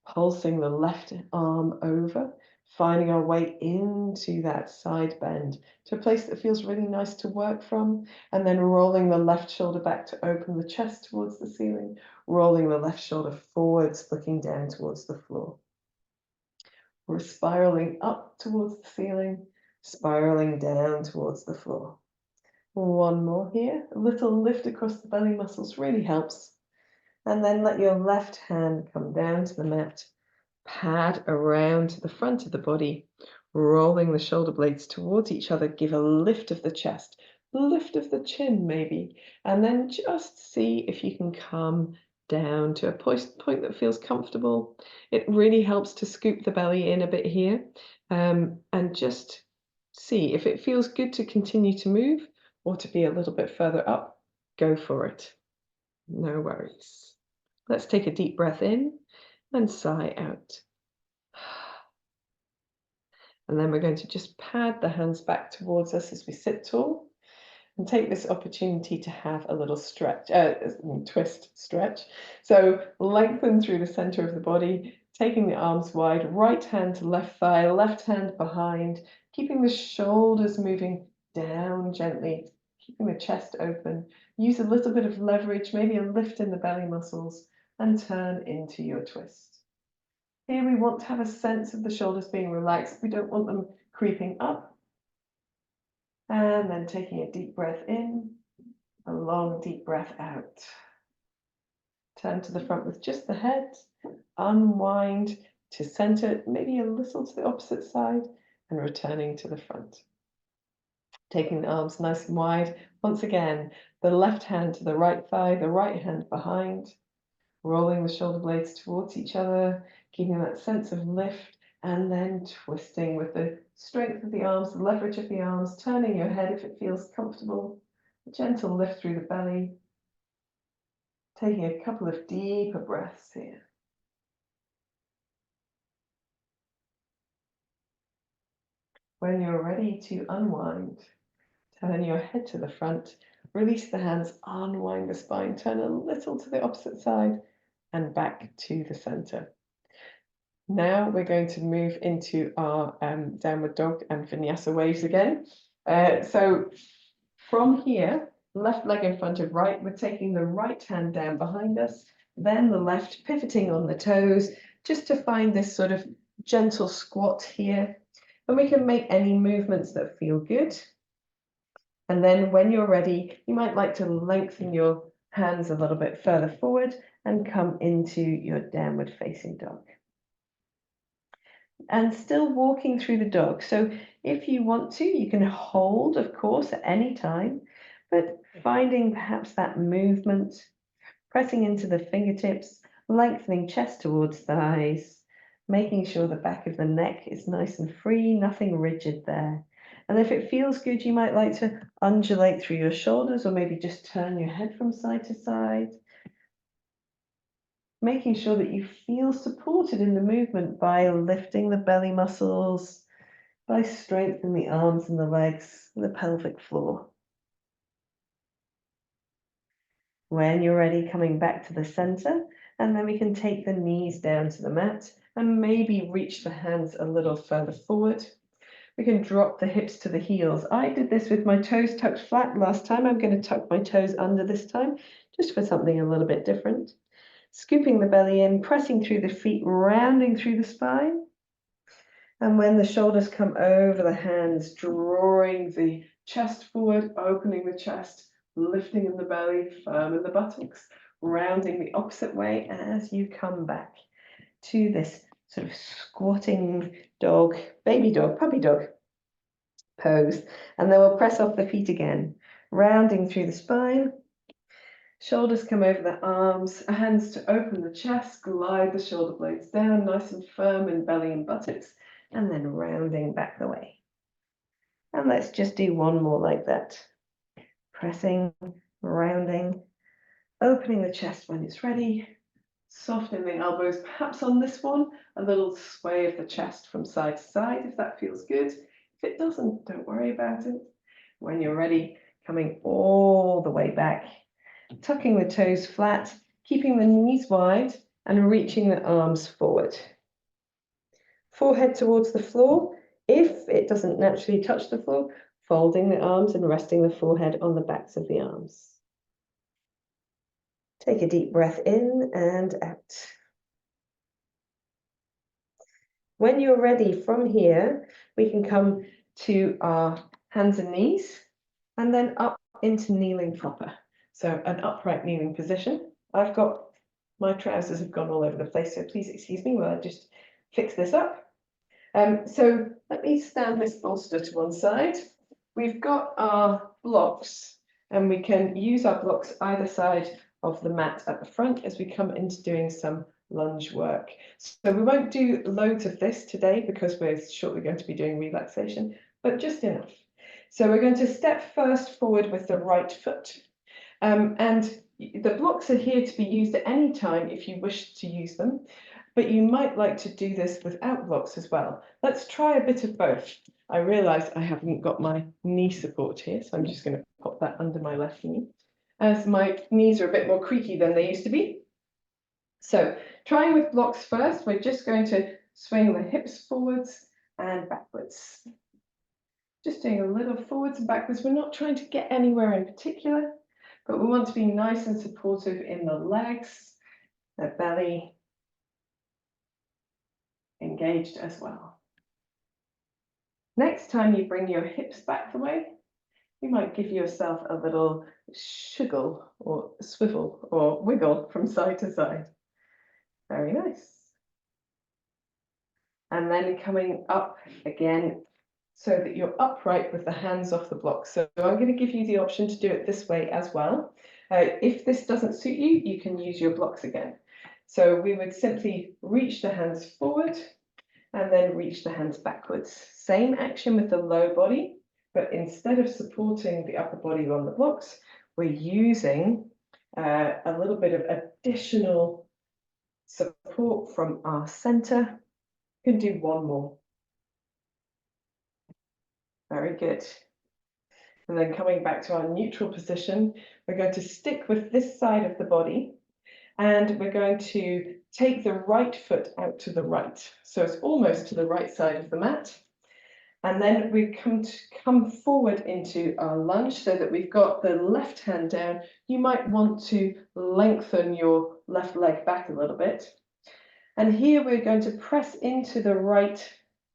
pulsing the left arm over, finding our way into that side bend to a place that feels really nice to work from, and then rolling the left shoulder back to open the chest towards the ceiling, rolling the left shoulder forwards, looking down towards the floor. We're spiraling up towards the ceiling, spiraling down towards the floor. One more here. A little lift across the belly muscles really helps. And then let your left hand come down to the mat. Pad around to the front of the body, rolling the shoulder blades towards each other. Give a lift of the chest, lift of the chin maybe, and then just see if you can come down to a point that feels comfortable. It really helps to scoop the belly in a bit here, and just see if it feels good to continue to move or to be a little bit further up. Go for it. No worries. Let's take a deep breath in and sigh out. And then we're going to just pad the hands back towards us as we sit tall and take this opportunity to have a little stretch, twist stretch. So lengthen through the center of the body, taking the arms wide, right hand to left thigh, left hand behind, keeping the shoulders moving down gently, keeping the chest open. Use a little bit of leverage, maybe a lift in the belly muscles, and turn into your twist. Here we want to have a sense of the shoulders being relaxed. We don't want them creeping up. And then taking a deep breath in, a long deep breath out. Turn to the front with just the head, unwind to center, maybe a little to the opposite side, and returning to the front. Taking the arms nice and wide. Once again, the left hand to the right thigh, the right hand behind, rolling the shoulder blades towards each other, keeping that sense of lift, and then twisting with the strength of the arms, the leverage of the arms, turning your head if it feels comfortable, a gentle lift through the belly, taking a couple of deeper breaths here. When you're ready to unwind, turn your head to the front, release the hands, unwind the spine, turn a little to the opposite side, and back to the center. Now we're going to move into our downward dog and vinyasa waves again. So from here, left leg in front of right, we're taking the right hand down behind us, then the left, pivoting on the toes, just to find this sort of gentle squat here. And we can make any movements that feel good. And then when you're ready, you might like to lengthen your hands a little bit further forward and come into your downward facing dog. And still walking through the dog. So if you want to, you can hold, of course, at any time, but finding perhaps that movement, pressing into the fingertips, lengthening chest towards thighs, making sure the back of the neck is nice and free, nothing rigid there. And if it feels good, you might like to undulate through your shoulders or maybe just turn your head from side to side. Making sure that you feel supported in the movement by lifting the belly muscles, by strengthening the arms and the legs, the pelvic floor. When you're ready, coming back to the center, and then we can take the knees down to the mat and maybe reach the hands a little further forward. We can drop the hips to the heels. I did this with my toes tucked flat last time. I'm going to tuck my toes under this time, just for something a little bit different. Scooping the belly in, pressing through the feet, rounding through the spine. And when the shoulders come over the hands, drawing the chest forward, opening the chest, lifting in the belly, firm in the buttocks, rounding the opposite way as you come back to this sort of squatting dog, baby dog, puppy dog pose. And then we'll press off the feet again, rounding through the spine. Shoulders come over the arms, hands to open the chest, glide the shoulder blades down, nice and firm in belly and buttocks, and then rounding back the way. And let's just do one more like that. Pressing, rounding, opening the chest when it's ready, softening the elbows, perhaps on this one, a little sway of the chest from side to side if that feels good. If it doesn't, don't worry about it. When you're ready, coming all the way back, tucking the toes flat, keeping the knees wide and reaching the arms forward. Forehead towards the floor. If it doesn't naturally touch the floor, folding the arms and resting the forehead on the backs of the arms. Take a deep breath in and out. When you're ready from here, we can come to our hands and knees and then up into kneeling proper. So an upright kneeling position. I've got, my trousers have gone all over the place, so please excuse me while I just fix this up. So let me stand this bolster to one side. We've got our blocks and we can use our blocks either side of the mat at the front as we come into doing some lunge work. So we won't do loads of this today because we're shortly going to be doing relaxation, but just enough. So we're going to step first forward with the right foot. And the blocks are here to be used at any time if you wish to use them, but you might like to do this without blocks as well. Let's try a bit of both. I realise I haven't got my knee support here, so I'm just going to pop that under my left knee, as my knees are a bit more creaky than they used to be. So trying with blocks first, we're just going to swing the hips forwards and backwards. Just doing a little forwards and backwards. We're not trying to get anywhere in particular, but we want to be nice and supportive in the legs, the belly engaged as well. Next time you bring your hips back the way, you might give yourself a little shiggle or swivel or wiggle from side to side. Very nice. And then coming up again so that you're upright with the hands off the block. So I'm going to give you the option to do it this way as well. If this doesn't suit you, you can use your blocks again. So we would simply reach the hands forward and then reach the hands backwards. Same action with the low body, but instead of supporting the upper body on the blocks, we're using a little bit of additional support from our center. You can do one more. Very good. And then coming back to our neutral position, we're going to stick with this side of the body and we're going to take the right foot out to the right. So it's almost to the right side of the mat. And then we come forward into our lunge so that we've got the left hand down. You might want to lengthen your left leg back a little bit. And here we're going to press into the right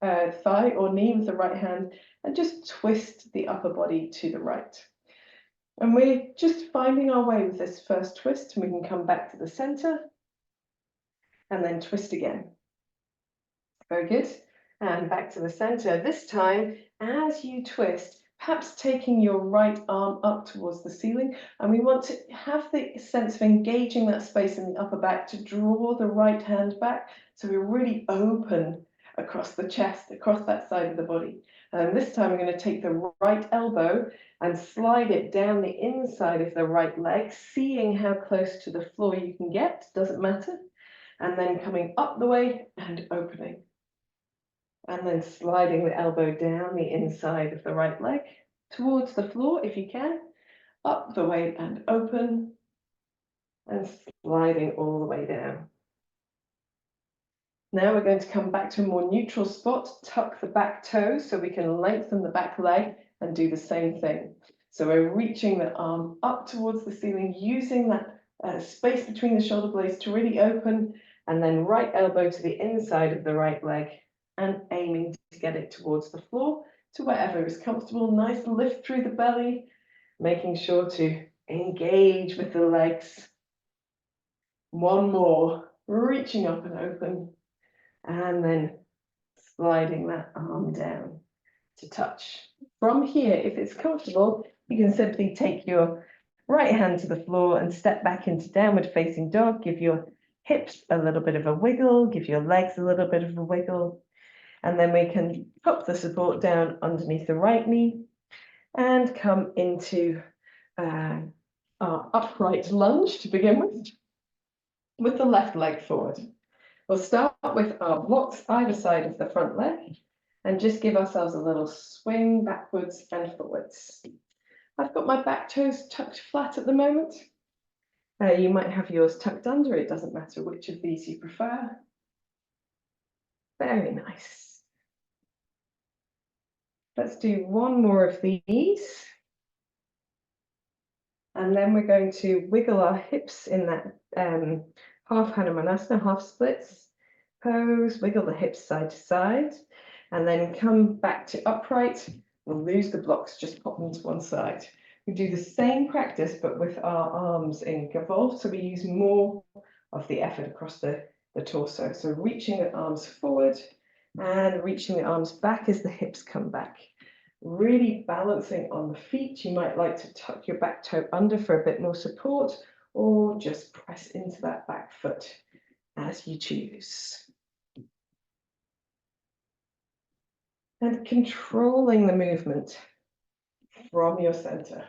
thigh or knee with the right hand and just twist the upper body to the right. And we're just finding our way with this first twist, and we can come back to the center and then twist again. Very good. And back to the center. This time, as you twist, perhaps taking your right arm up towards the ceiling, and we want to have the sense of engaging that space in the upper back to draw the right hand back. So we're really open across the chest, across that side of the body. And this time I'm going to take the right elbow and slide it down the inside of the right leg, seeing how close to the floor you can get, doesn't matter. And then coming up the way and opening. And then sliding the elbow down the inside of the right leg towards the floor if you can, up the way and open, and sliding all the way down. Now we're going to come back to a more neutral spot, tuck the back toes so we can lengthen the back leg and do the same thing. So we're reaching the arm up towards the ceiling, using that space between the shoulder blades to really open, and then right elbow to the inside of the right leg and aiming to get it towards the floor, to wherever is comfortable. Nice lift through the belly, making sure to engage with the legs. One more, reaching up and open, and then sliding that arm down to touch. From here, if it's comfortable, you can simply take your right hand to the floor and step back into downward facing dog. Give your hips a little bit of a wiggle, give your legs a little bit of a wiggle, and then we can pop the support down underneath the right knee and come into our upright lunge to begin with the left leg forward. We'll start with our blocks either side of the front leg and just give ourselves a little swing backwards and forwards. I've got my back toes tucked flat at the moment. You might have yours tucked under, it doesn't matter which of these you prefer. Very nice. Let's do one more of these. And then we're going to wiggle our hips in that half Hanumanasana, half splits pose, wiggle the hips side to side, and then come back to upright. We'll lose the blocks, just pop them to one side. We do the same practice, but with our arms involved, so we use more of the effort across the torso. So reaching the arms forward and reaching the arms back as the hips come back. Really balancing on the feet. You might like to tuck your back toe under for a bit more support, or just press into that back foot as you choose. And controlling the movement from your center.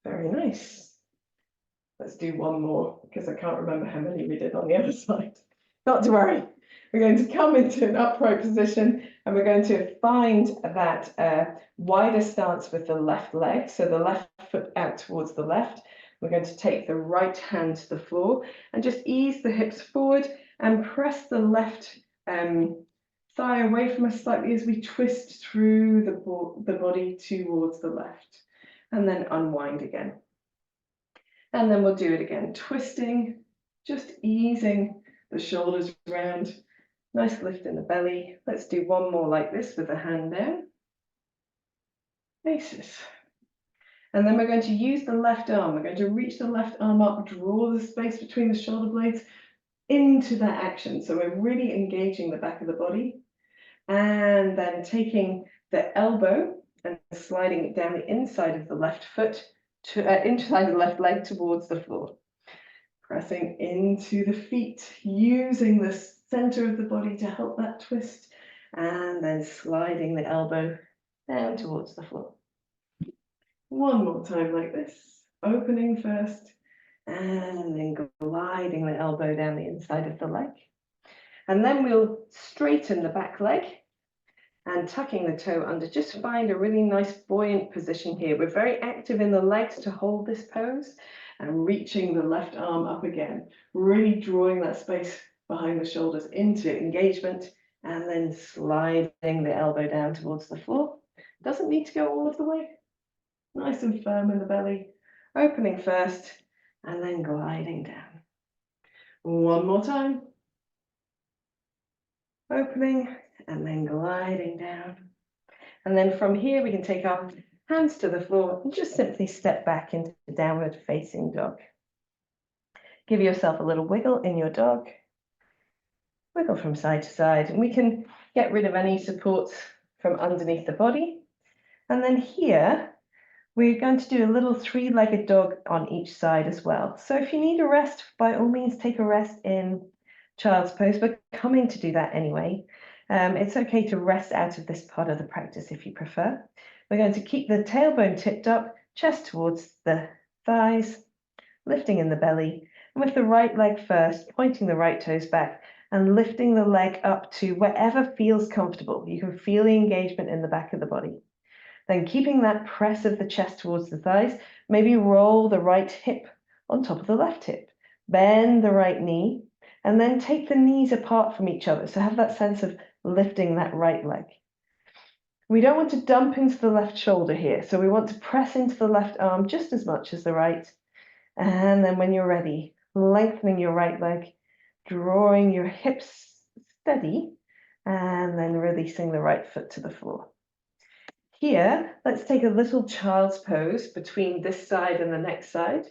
Very nice. Let's do one more, because I can't remember how many we did on the other side. Not to worry. We're going to come into an upright position and we're going to find that wider stance with the left leg. So the left foot out towards the left. We're going to take the right hand to the floor and just ease the hips forward and press the left thigh away from us slightly as we twist through the body towards the left, and then unwind again. And then we'll do it again, twisting, just easing the shoulders around. Nice lift in the belly. Let's do one more like this with the hand down. Aces. And then we're going to use the left arm. We're going to reach the left arm up, draw the space between the shoulder blades into that action. So we're really engaging the back of the body. And then taking the elbow and sliding it down the inside of the left foot, inside the left leg towards the floor. Pressing into the feet, using the center of the body to help that twist, and then sliding the elbow down towards the floor. One more time like this, opening first, and then gliding the elbow down the inside of the leg. And then we'll straighten the back leg and tucking the toe under. Just find a really nice buoyant position here. We're very active in the legs to hold this pose, and reaching the left arm up again, really drawing that space behind the shoulders into engagement, and then sliding the elbow down towards the floor. Doesn't need to go all of the way. Nice and firm in the belly, opening first, and then gliding down. One more time. Opening, and then gliding down. And then from here, we can take our hands to the floor and just simply step back into the downward facing dog. Give yourself a little wiggle in your dog. Wiggle from side to side, and we can get rid of any supports from underneath the body. And then here, we're going to do a little three-legged dog on each side as well. So if you need a rest, by all means, take a rest in child's pose. We're coming to do that anyway. It's okay to rest out of this part of the practice if you prefer. We're going to keep the tailbone tipped up, chest towards the thighs, lifting in the belly, and with the right leg first, pointing the right toes back and lifting the leg up to wherever feels comfortable. You can feel the engagement in the back of the body. Then keeping that press of the chest towards the thighs, maybe roll the right hip on top of the left hip, bend the right knee, and then take the knees apart from each other. So have that sense of lifting that right leg. We don't want to dump into the left shoulder here, so we want to press into the left arm just as much as the right. And then when you're ready, lengthening your right leg, drawing your hips steady, and then releasing the right foot to the floor. Here, let's take a little child's pose between this side and the next side.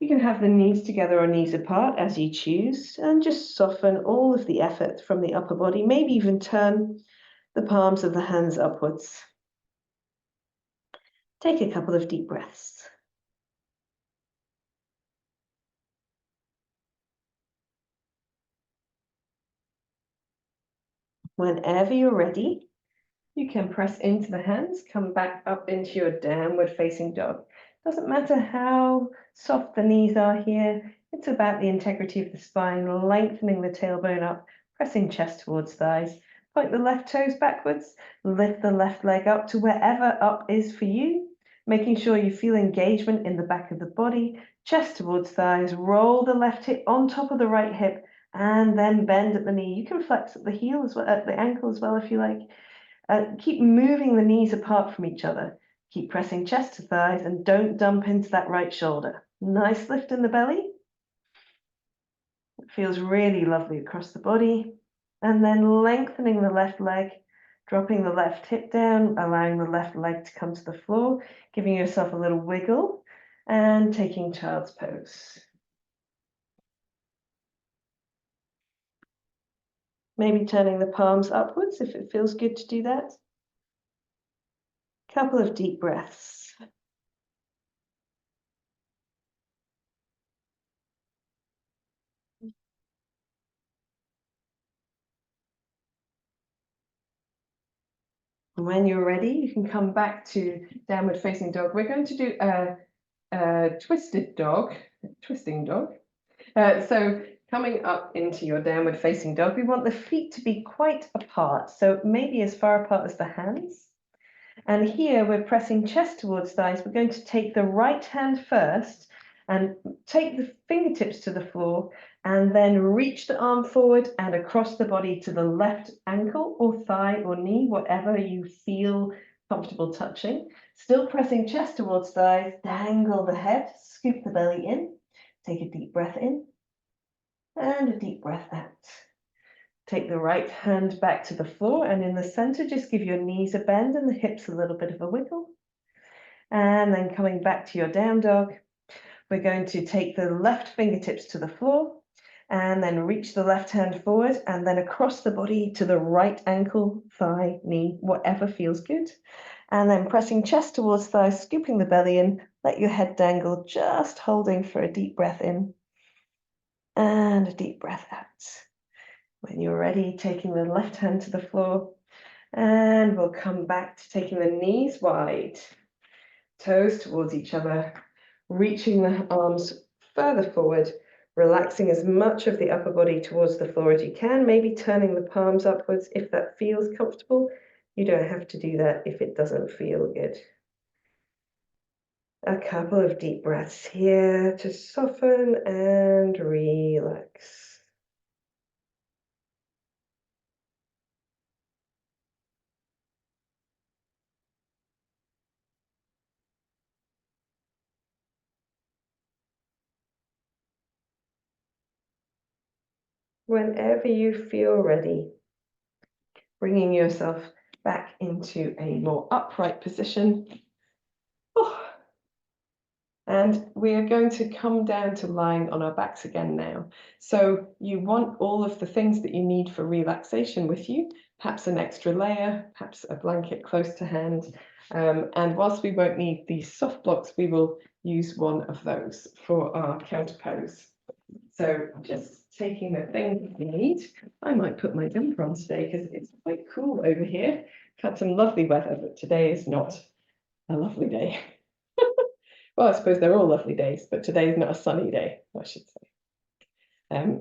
You can have the knees together or knees apart as you choose, and just soften all of the effort from the upper body, maybe even turn the palms of the hands upwards. Take a couple of deep breaths. Whenever you're ready, you can press into the hands, come back up into your downward facing dog. Doesn't matter how soft the knees are here, it's about the integrity of the spine, lengthening the tailbone up, pressing chest towards thighs. Point the left toes backwards, lift the left leg up to wherever up is for you, making sure you feel engagement in the back of the body, chest towards thighs, roll the left hip on top of the right hip, and then bend at the knee. You can flex at the heel as well, at the ankle as well if you like. Keep moving the knees apart from each other. Keep pressing chest to thighs and don't dump into that right shoulder. Nice lift in the belly. It feels really lovely across the body. And then lengthening the left leg, dropping the left hip down, allowing the left leg to come to the floor, giving yourself a little wiggle and taking child's pose. Maybe turning the palms upwards if it feels good to do that. Couple of deep breaths. When you're ready, you can come back to downward facing dog. We're going to do a twisting dog. So coming up into your downward facing dog, we want the feet to be quite apart. So maybe as far apart as the hands. And here we're pressing chest towards thighs. We're going to take the right hand first and take the fingertips to the floor and then reach the arm forward and across the body to the left ankle or thigh or knee, whatever you feel comfortable touching. Still pressing chest towards thighs, dangle the head, scoop the belly in, take a deep breath in and a deep breath out. Take the right hand back to the floor and in the center, just give your knees a bend and the hips a little bit of a wiggle. And then coming back to your down dog, we're going to take the left fingertips to the floor and then reach the left hand forward and then across the body to the right ankle, thigh, knee, whatever feels good. And then pressing chest towards thighs, scooping the belly in, let your head dangle, just holding for a deep breath in and a deep breath out. When you're ready, taking the left hand to the floor, and we'll come back to taking the knees wide, toes towards each other, reaching the arms further forward, relaxing as much of the upper body towards the floor as you can, maybe turning the palms upwards if that feels comfortable. You don't have to do that if it doesn't feel good. A couple of deep breaths here to soften and relax. Whenever you feel ready, bringing yourself back into a more upright position. And we are going to come down to lying on our backs again now. So you want all of the things that you need for relaxation with you, perhaps an extra layer, perhaps a blanket close to hand. And whilst we won't need these soft blocks, we will use one of those for our counter pose. So just taking the things we need. I might put my jumper on today because it's quite cool over here. Had some lovely weather, but today is not a lovely day. Well, I suppose they're all lovely days, but today is not a sunny day, I should say.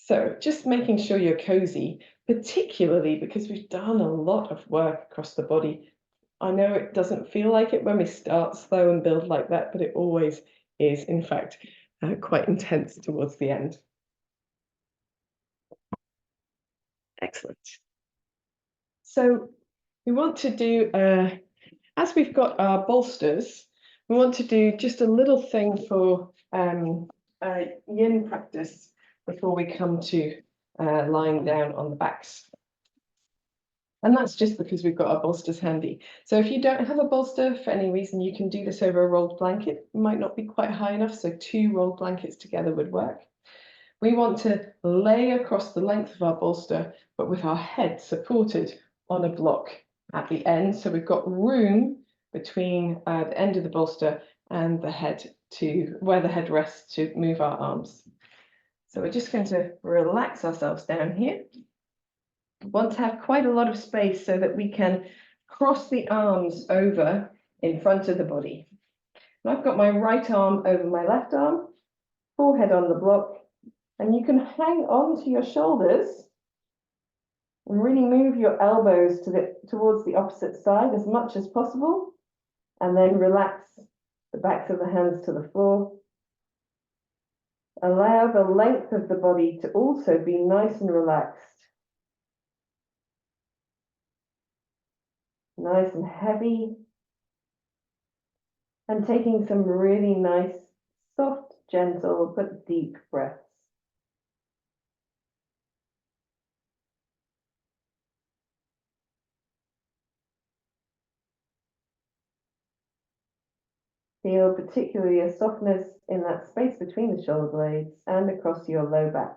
So just making sure you're cozy, particularly because we've done a lot of work across the body. I know it doesn't feel like it when we start slow and build like that, but it always is, in fact, quite intense towards the end. Excellent. So we want to do, as we've got our bolsters, we want to do just a little thing for yin practice before we come to lying down on the backs. And that's just because we've got our bolsters handy. So if you don't have a bolster for any reason, you can do this over a rolled blanket. It might not be quite high enough, so 2 rolled blankets together would work. We want to lay across the length of our bolster, but with our head supported on a block at the end. So we've got room between the end of the bolster and the head to where the head rests to move our arms. So we're just going to relax ourselves down here. Want to have quite a lot of space so that we can cross the arms over in front of the body. And I've got my right arm over my left arm, forehead on the block, and you can hang on to your shoulders and really move your elbows towards the opposite side as much as possible, and then relax the backs of the hands to the floor. Allow the length of the body to also be nice and relaxed. Nice and heavy, and taking some really nice, soft, gentle, but deep breaths. Feel particularly a softness in that space between the shoulder blades and across your low back.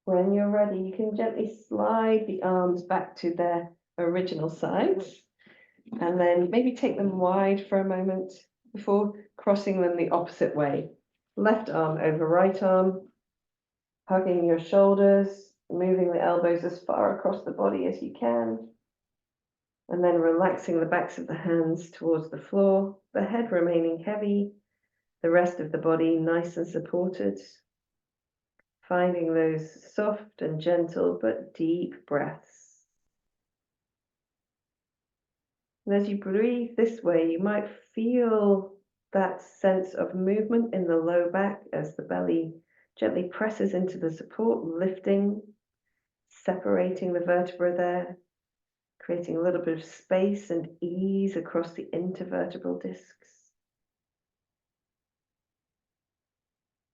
When you're ready, you can gently slide the arms back to their original size, and then maybe take them wide for a moment before crossing them the opposite way. Left arm over right arm, hugging your shoulders, moving the elbows as far across the body as you can, and then relaxing the backs of the hands towards the floor, the head remaining heavy, the rest of the body nice and supported. Finding those soft and gentle but deep breaths. And as you breathe this way, you might feel that sense of movement in the low back as the belly gently presses into the support, lifting, separating the vertebra there, creating a little bit of space and ease across the intervertebral discs.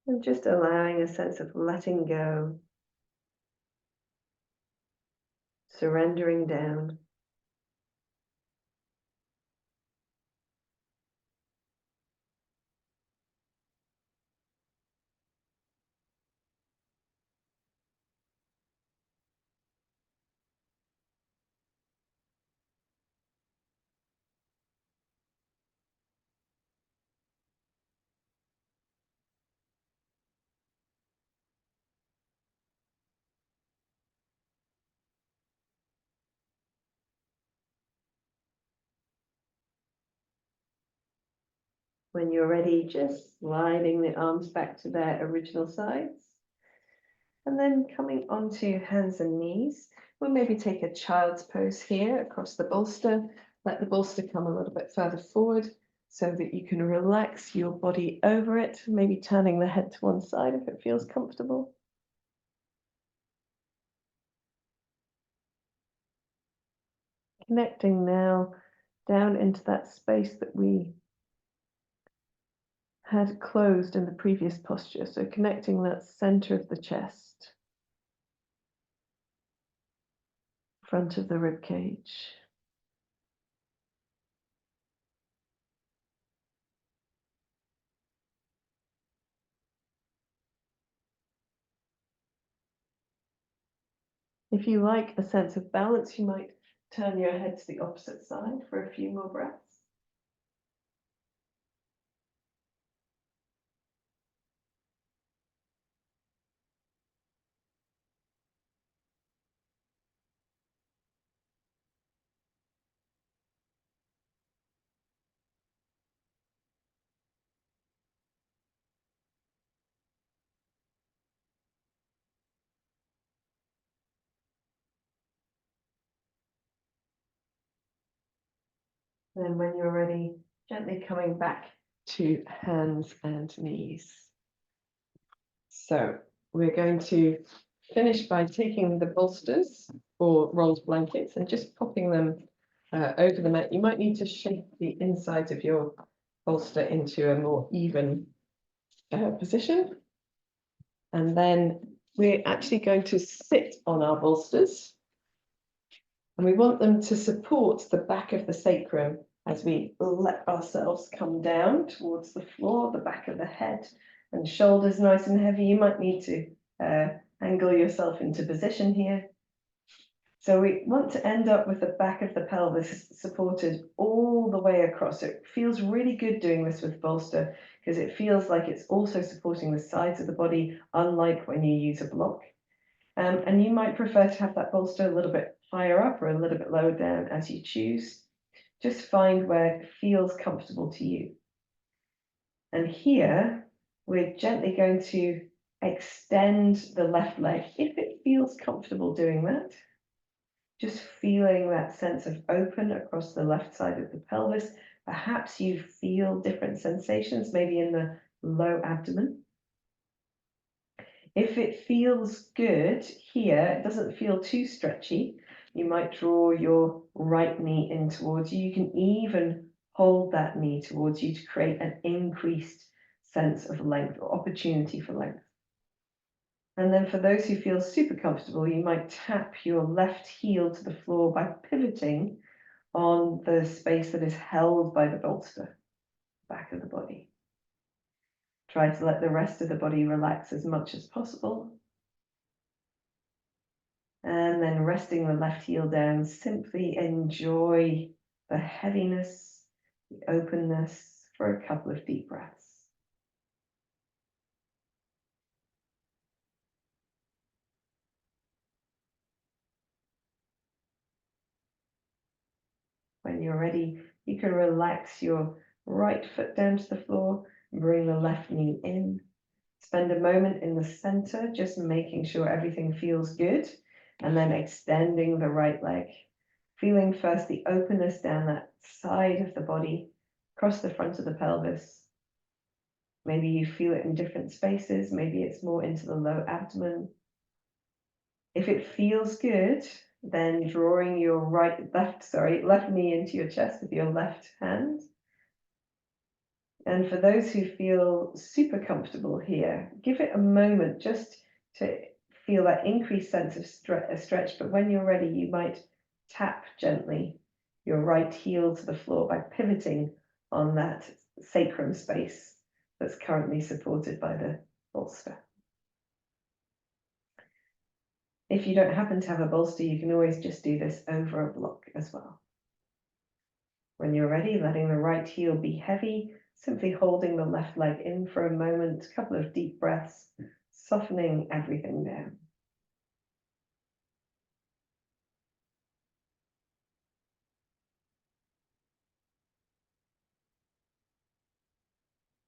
And just allowing a sense of letting go, surrendering down. When you're ready, just sliding the arms back to their original sides. And then coming onto hands and knees, we'll maybe take a child's pose here across the bolster. Let the bolster come a little bit further forward so that you can relax your body over it, maybe turning the head to one side if it feels comfortable. Connecting now down into that space that we had closed in the previous posture. So connecting that center of the chest, front of the rib cage. If you like a sense of balance, you might turn your head to the opposite side for a few more breaths. Then when you're ready, gently coming back to hands and knees. So we're going to finish by taking the bolsters or rolled blankets and just popping them over the mat. You might need to shape the inside of your bolster into a more even position. And then we're actually going to sit on our bolsters. And we want them to support the back of the sacrum as we let ourselves come down towards the floor, the back of the head and shoulders nice and heavy. You might need to angle yourself into position here. So we want to end up with the back of the pelvis supported all the way across. It feels really good doing this with bolster because it feels like it's also supporting the sides of the body, unlike when you use a block. And you might prefer to have that bolster a little bit higher up or a little bit lower down as you choose. Just find where it feels comfortable to you. And here, we're gently going to extend the left leg if it feels comfortable doing that. Just feeling that sense of open across the left side of the pelvis. Perhaps you feel different sensations, maybe in the low abdomen. If it feels good here, it doesn't feel too stretchy, you might draw your right knee in towards you. You can even hold that knee towards you to create an increased sense of length or opportunity for length. And then for those who feel super comfortable, you might tap your left heel to the floor by pivoting on the space that is held by the bolster, back of the body. Try to let the rest of the body relax as much as possible. And then resting the left heel down, simply enjoy the heaviness, the openness for a couple of deep breaths. When you're ready, you can relax your right foot down to the floor, bring the left knee in. Spend a moment in the center, just making sure everything feels good, and then extending the right leg. Feeling first the openness down that side of the body, across the front of the pelvis. Maybe you feel it in different spaces. Maybe it's more into the low abdomen. If it feels good, then drawing your left knee into your chest with your left hand. And for those who feel super comfortable here, give it a moment just to feel that increased sense of stretch. But when you're ready, you might tap gently your right heel to the floor by pivoting on that sacrum space that's currently supported by the bolster. If you don't happen to have a bolster, you can always just do this over a block as well. When you're ready, letting the right heel be heavy, simply holding the left leg in for a moment, a couple of deep breaths, softening everything down.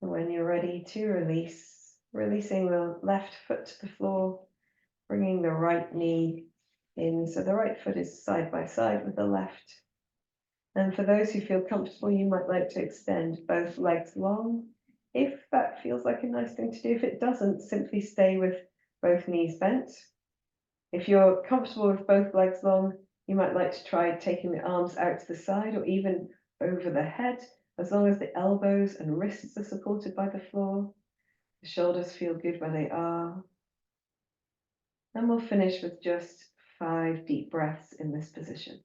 And when you're ready to release, releasing the left foot to the floor, bringing the right knee in. So the right foot is side by side with the left. And for those who feel comfortable, you might like to extend both legs long, if that feels like a nice thing to do. If it doesn't, simply stay with both knees bent. If you're comfortable with both legs long, you might like to try taking the arms out to the side or even over the head, as long as the elbows and wrists are supported by the floor. The shoulders feel good where they are. And we'll finish with just 5 deep breaths in this position.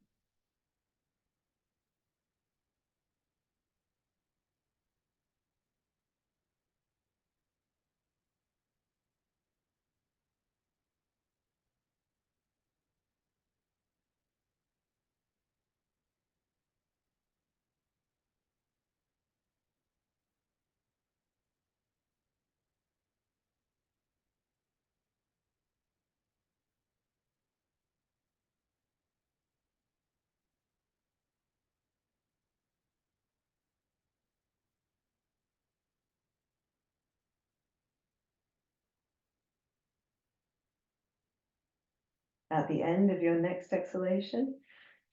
At the end of your next exhalation,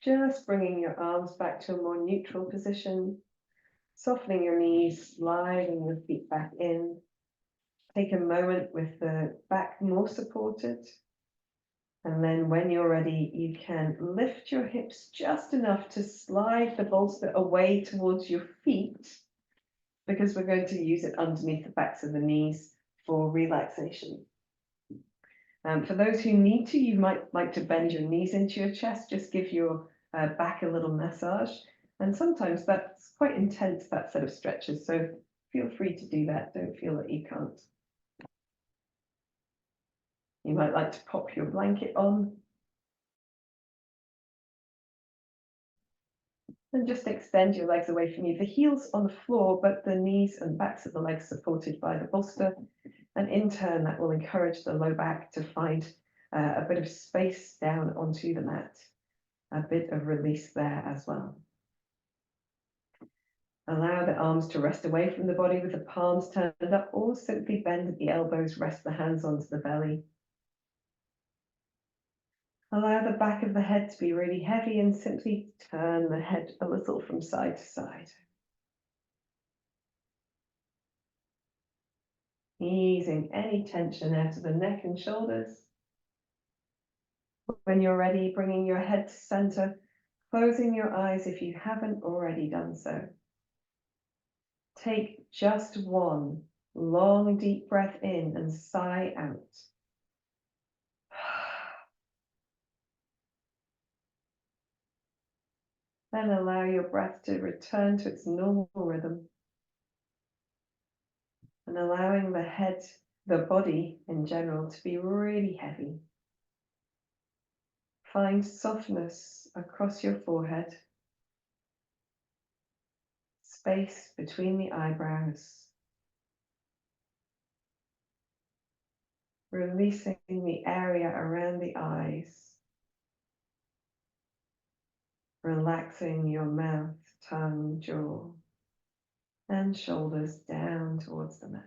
just bringing your arms back to a more neutral position, softening your knees, sliding your feet back in. Take a moment with the back more supported. And then when you're ready, you can lift your hips just enough to slide the bolster away towards your feet, because we're going to use it underneath the backs of the knees for relaxation. For those who need to, you might like to bend your knees into your chest, just give your back a little massage. And sometimes that's quite intense, that set of stretches. So feel free to do that. Don't feel that you can't. You might like to pop your blanket on. And just extend your legs away from you. The heels on the floor, but the knees and backs of the legs supported by the bolster. And in turn, that will encourage the low back to find a bit of space down onto the mat. A bit of release there as well. Allow the arms to rest away from the body with the palms turned up, or simply bend at the elbows, rest the hands onto the belly. Allow the back of the head to be really heavy and simply turn the head a little from side to side. Easing any tension out of the neck and shoulders. When you're ready, bringing your head to center, closing your eyes if you haven't already done so. Take just one long, deep breath in and sigh out. Then allow your breath to return to its normal rhythm. And allowing the head, the body in general, to be really heavy. Find softness across your forehead. Space between the eyebrows. Releasing the area around the eyes. Relaxing your mouth, tongue, jaw, and shoulders down towards the mat.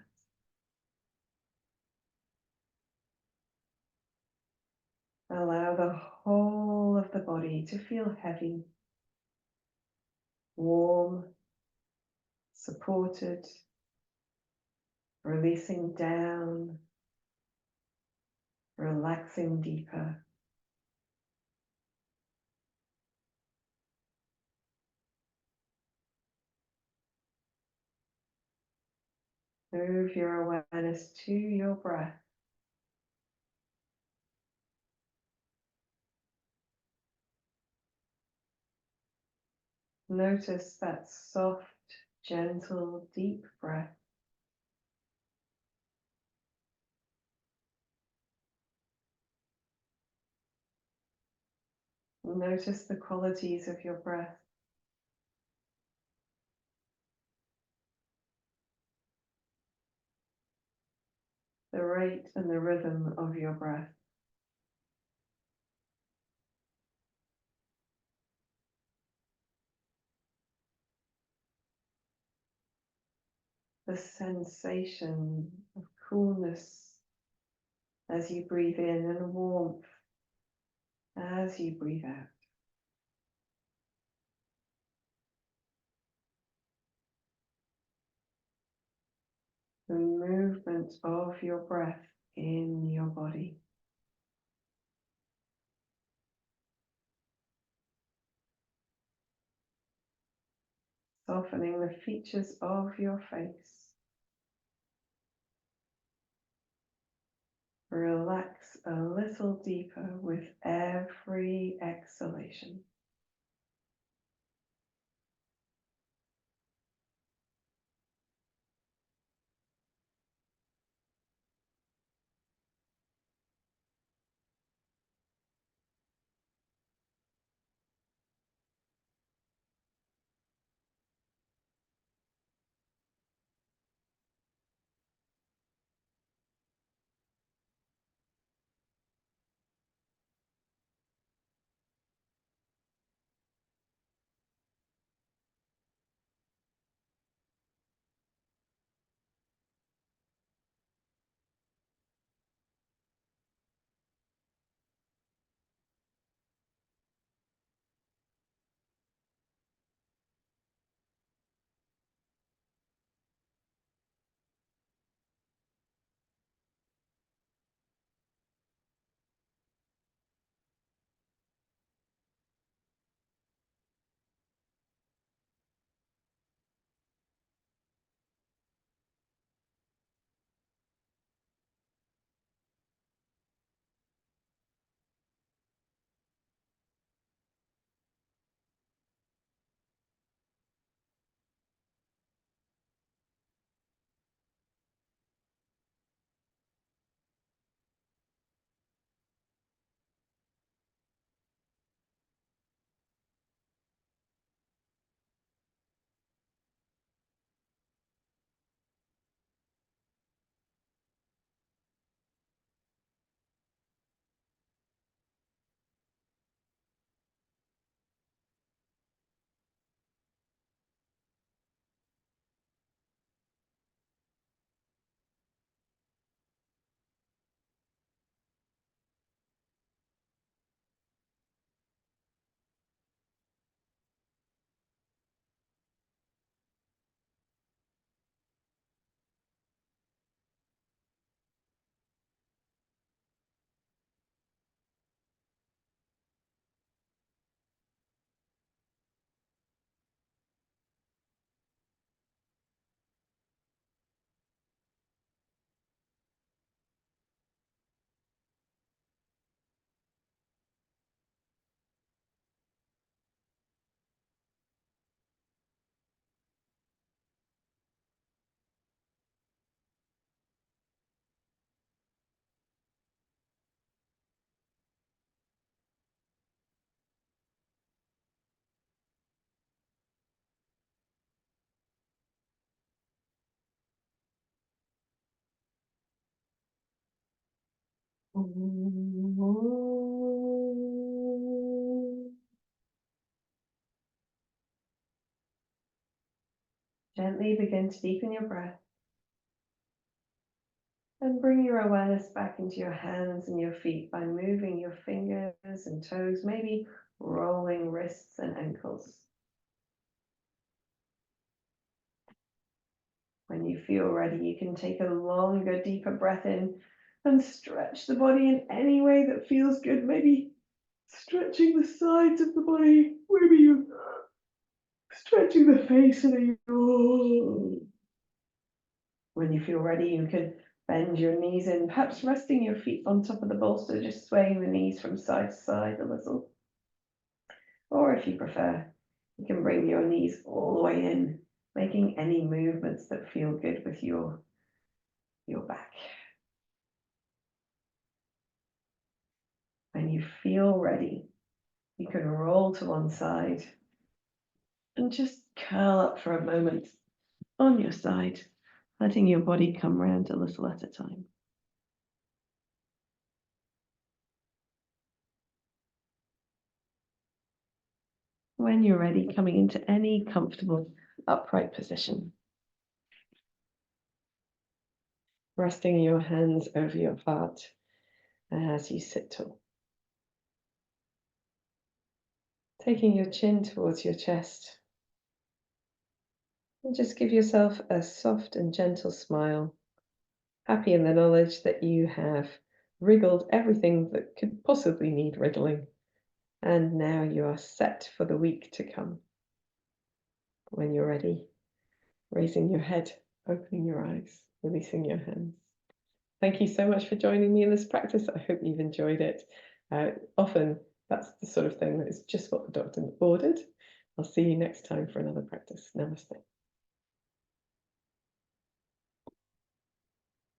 Allow the whole of the body to feel heavy, warm, supported, releasing down, relaxing deeper. Move your awareness to your breath. Notice that soft, gentle, deep breath. Notice the qualities of your breath. The rate and the rhythm of your breath. The sensation of coolness as you breathe in and warmth as you breathe out. The movement of your breath in your body. Softening the features of your face. Relax a little deeper with every exhalation. Gently begin to deepen your breath and bring your awareness back into your hands and your feet by moving your fingers and toes, maybe rolling wrists and ankles. When you feel ready, you can take a longer, deeper breath in and stretch the body in any way that feels good. Maybe stretching the sides of the body, maybe you stretching the face and a yawn. When you feel ready, you can bend your knees in, perhaps resting your feet on top of the bolster, just swaying the knees from side to side a little. Or if you prefer, you can bring your knees all the way in, making any movements that feel good with your back. When you feel ready, you can roll to one side and just curl up for a moment on your side, letting your body come round a little at a time. When you're ready, coming into any comfortable upright position. Resting your hands over your heart as you sit tall. Taking your chin towards your chest. And just give yourself a soft and gentle smile, happy in the knowledge that you have wriggled everything that could possibly need wriggling. And now you are set for the week to come. When you're ready, raising your head, opening your eyes, releasing your hands. Thank you so much for joining me in this practice. I hope you've enjoyed it. Often that's the sort of thing that is just what the doctor ordered. I'll see you next time for another practice. Namaste.